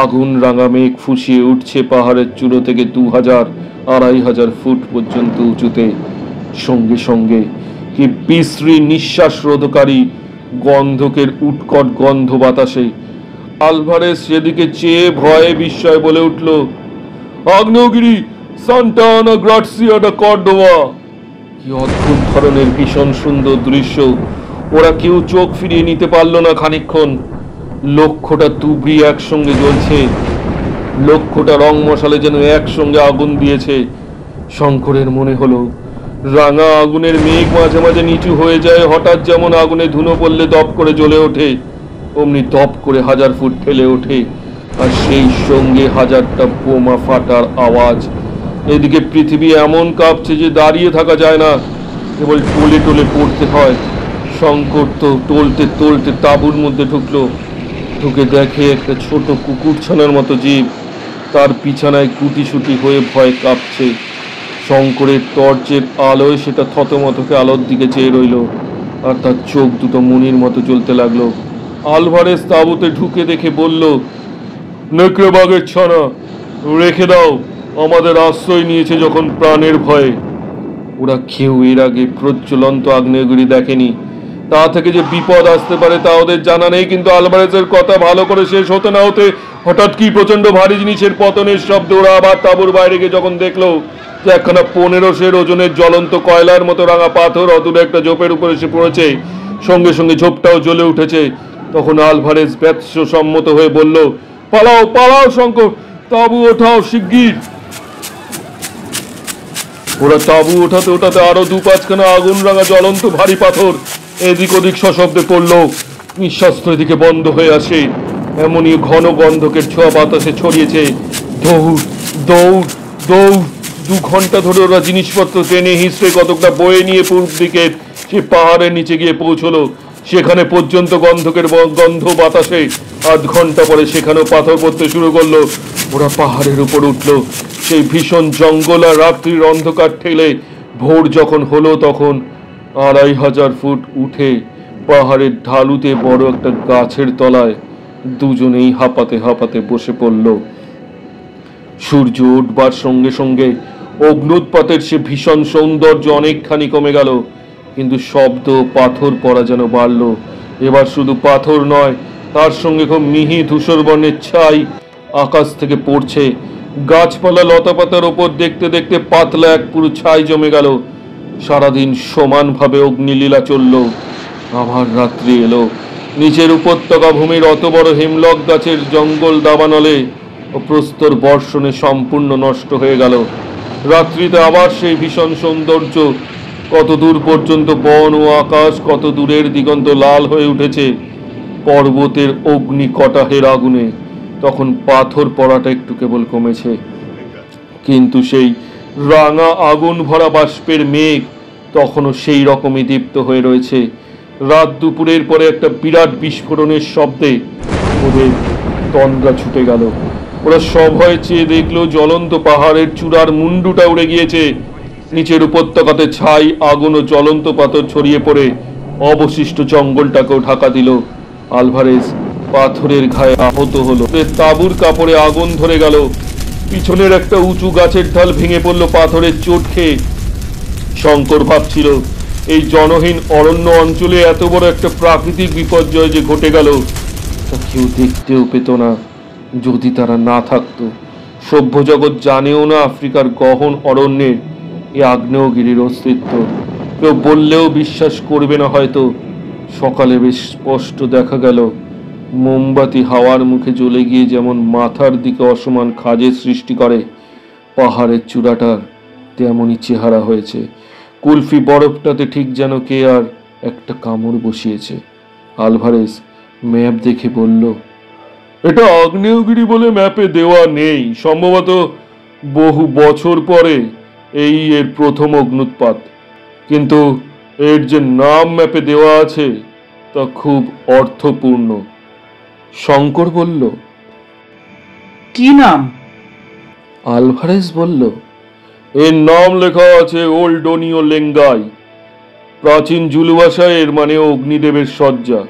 আগুন রাঙা মেঘ ফুঁসিয়ে উঠছে পাহাড়ের চূড়ো থেকে 2000-2500 ফুট পর্যন্ত উঁচুতে। সঙ্গে সঙ্গে কি বিশ্রী নিঃশ্বাস রোধকারী গন্ধকের উৎকট গন্ধ বাতাসে। আলভারেজ সেদিকে চেয়ে ভয়ে বিস্ময় বলে উঠল, আগ্নেয়গিরি, সান্টা আনা গ্রাটসিয়া ডা কর্ডোবা। কি অদ্ভুত ধরনের ভীষণ সুন্দর দৃশ্য! ওরা কেউ চোখ ফিরিয়ে নিতে পারল না খানিকক্ষণ। লক্ষটা তুবড়ি একসঙ্গে জ্বলছে, লক্ষটা রং মশালে যেন একসঙ্গে আগুন দিয়েছে। শঙ্করের মনে হলো রাঙা আগুনের মেঘ মাঝে মাঝে নিচু হয়ে যায়, হঠাৎ যেমন আগুনে ধুনো পড়লে দপ করে জ্বলে ওঠে, অমনি দপ করে 1000 ফুট ঠেলে ওঠে, আর সেই সঙ্গে 1000টা বোমা ফাটার আওয়াজ। এদিকে পৃথিবী এমন কাঁপছে যে দাঁড়িয়ে থাকা যায় না, কেবল টলে টলে পড়তে হয়। শঙ্কর তো টলতে টলতে তাঁবুর মধ্যে ঢুকলো। ঢুকে দেখে একটা ছোট কুকুরছানার মতো জীব তার বিছানায় গুটিসুটি হয়ে ভয় কাঁপছে। শঙ্করের টর্চের আলোয় সেটা থতমতকে আলোর দিকে চেয়ে রইল, আর তার চোখ দুটো মনির মতো জ্বলতে লাগলো। আলভারেজ তাঁবুতে ঢুকে দেখে বলল, নেকড়ে বাঘের ছানা, রেখে দাও, আমাদের আশ্রয় নিয়েছে যখন প্রাণের ভয়ে। ওরা কেউ এর আগে প্রজ্বলন্ত আগ্নেয়গিরি দেখেনি, তা থেকে যে বিপদ আসতে পারে তা ওদের জানা নেই। কিন্তু আলভারেজের কথা ভালো করে শেষ হতে না হতে হঠাৎ কি প্রচন্ড ভারী জিনিসের পতনের শব্দ। ওরা আবার তাঁবুর বাইরে গিয়ে যখন দেখলো যে একখানা 1500 ওজনের জ্বলন্ত কয়লার মতো রাঙা পাথর অদূরে একটা ঝোপের উপর এসে পড়েছে, সঙ্গে সঙ্গে ঝোপটাও জ্বলে উঠেছে, তখন আলভারেজ ব্যৎসম্মত হয়ে বলল, পালাও পালাও শঙ্কর, তাঁবু ওঠাও শিগগির। ওরা তাঁবু ওঠাতে ওঠাতে আরো 2-5খানা আগুন রাঙা জ্বলন্ত ভারী পাথর এদিক ওদিক সশব্দে পড়লো। নিঃশ্বাস এদিকে বন্ধ হয়ে আসে, এমনই ঘন গন্ধকের ছোঁয়া বাতাসে ছড়িয়েছে। দৌড় দৌড় দৌড়। 2 ঘন্টা ধরে ওরা জিনিসপত্র টেনে হিঁচড়ে কতকটা বয়ে নিয়ে পূর্ব দিকে সে পাহাড়ের নিচে গিয়ে পৌঁছলো। সেখানে পর্যন্ত গন্ধকের গন্ধ বাতাসে। 8 ঘন্টা পরে সেখানেও পাথর পড়তে শুরু করলো। ওরা পাহাড়ের উপর উঠলো। সেই ভীষণ জঙ্গল আর রাত্রির অন্ধকার ঠেলে ভোর যখন হলো তখন 2500 ফুট উঠে পাহাড়ের ঢালুতে বড় একটা গাছের তলায় দুজনেই হাঁপাতে হাঁপাতে বসে পড়ল। সূর্য উঠবার সঙ্গে সঙ্গে অগ্নুৎপাতের সে ভীষণ সৌন্দর্য অনেকখানি কমে গেল, কিন্তু শব্দ পাথর পড়া যেন বাড়ল। এবার শুধু পাথর নয়, তার সঙ্গে খুব মিহি ধূসর বর্ণের ছাই আকাশ থেকে পড়ছে। গাছপালা লতাপাতার ওপর দেখতে দেখতে পাতলা এক পুরো ছাই জমে গেল। সারাদিন সমানভাবে অগ্নিলীলা চলল। আবার রাত্রি এলো। নিচের উপত্যকা ভূমির অত বড় হেমলক গাছের জঙ্গল দাবানলে ও প্রস্তর বর্ষণে সম্পূর্ণ নষ্ট হয়ে গেল। রাত্রিতে আবার সেই ভীষণ সৌন্দর্য। কত দূর পর্যন্ত বন ও আকাশ, কত দূরের দিগন্ত লাল হয়ে উঠেছে পর্বতের অগ্নি কটাহের আগুনে। তখন পাথর পড়াটা একটু কেবল কমেছে, কিন্তু সেই রাঙা আগুন ভরা বাষ্পের মেঘ তখনও সেই রকমই দীপ্ত হয়ে রয়েছে। রাত দুপুরের পরে একটা বিরাট বিস্ফোরণের শব্দে ওদের তন্দ্রা ছুটে গেল। ওরা সভয়ে চেয়ে দেখলো জ্বলন্ত পাহাড়ের চূড়ার মুন্ডুটা উড়ে গিয়েছে। নিচের উপত্যকাতে ছাই, আগুন ও জ্বলন্ত পাথর ছড়িয়ে পড়ে অবশিষ্ট জঙ্গলটাকেও ঢাকা দিল। আলভারেজ পাথরের ঘায়ে আহত হলো। তাঁবুর কাপড়ে আগুন ধরে গেল। পিছনের একটা উঁচু গাছের ঢাল ভেঙে পড়লো পাথরের চোট খেয়ে। শঙ্কর ভাবছিল এই জনহীন অরণ্য অঞ্চলে এত বড় একটা প্রাকৃতিক বিপর্যয় যে ঘটে গেল তা কেউ দেখতেও পেত না যদি তারা না থাকতো। সভ্য জগৎ জানেও না আফ্রিকার গহন অরণ্যের এই আগ্নেয়গিরির অস্তিত্ব। কেউ বললেও বিশ্বাস করবে না হয়তো। সকালে বেশ স্পষ্ট দেখা গেল মোমবাতি হাওয়ার মুখে জ্বলে গিয়ে যেমন মাথার দিকে অসমান খাঁজের সৃষ্টি করে, পাহাড়ের চূড়াটার তেমনই চেহারা হয়েছে। কুলফি বরফটাতে ঠিক যেন কে আর একটা কামড় বসিয়েছে। আলভারেজ ম্যাপ দেখে বলল, এটা আগ্নেয়গিরি বলে ম্যাপে দেওয়া নেই, সম্ভবত বহু বছর পরে এই এর প্রথম অগ্নুৎপাত, কিন্তু এর যে নাম ম্যাপে দেওয়া আছে তা খুব অর্থপূর্ণ। শঙ্কর বলল, কি নাম? আলভারেজ বলল, এর নাম লেখা আছে ওল্ডোনিও লেঙ্গাই। প্রাচীন জুলু ভাষায় এর মানে অগ্নিদেবের শয্যা।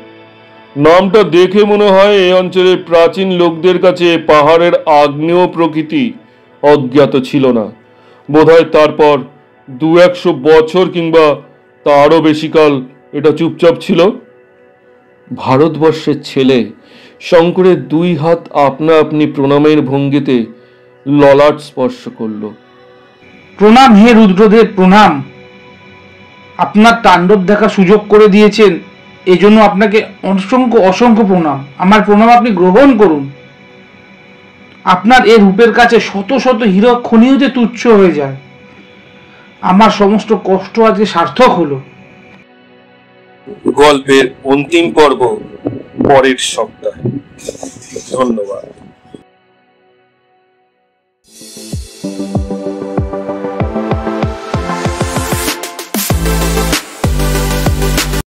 নামটা দেখে মনে হয় এই অঞ্চলের প্রাচীন লোকদের কাছে পাহাড়ের আগ্নেয় প্রকৃতি অজ্ঞাত ছিল না। বোধহয় তারপর 200 বছর কিংবা তারও বেশিকাল এটা চুপচাপ ছিল। ভারতবর্ষের ছেলে শঙ্করের 2 হাত আপনা আপনি প্রণামের ভঙ্গিতে ললাট স্পর্শ করল। প্রণাম হে রুদ্রদেব, প্রণাম। আপনার তাণ্ডব দেখা সুযোগ করে দিয়েছেন এজন্য আপনাকে অসংখ্য অসংখ্য প্রণাম। আমার প্রণাম আপনি গ্রহণ করুন। আপনার এই রূপের কাছে শত শত হীরক খনিও যে তুচ্ছ হয়ে যায়। আমার সমস্ত কষ্ট আজকে সার্থক হলো। গল্পের অন্তিম পর্ব পরের সপ্তাহে। ধন্যবাদ।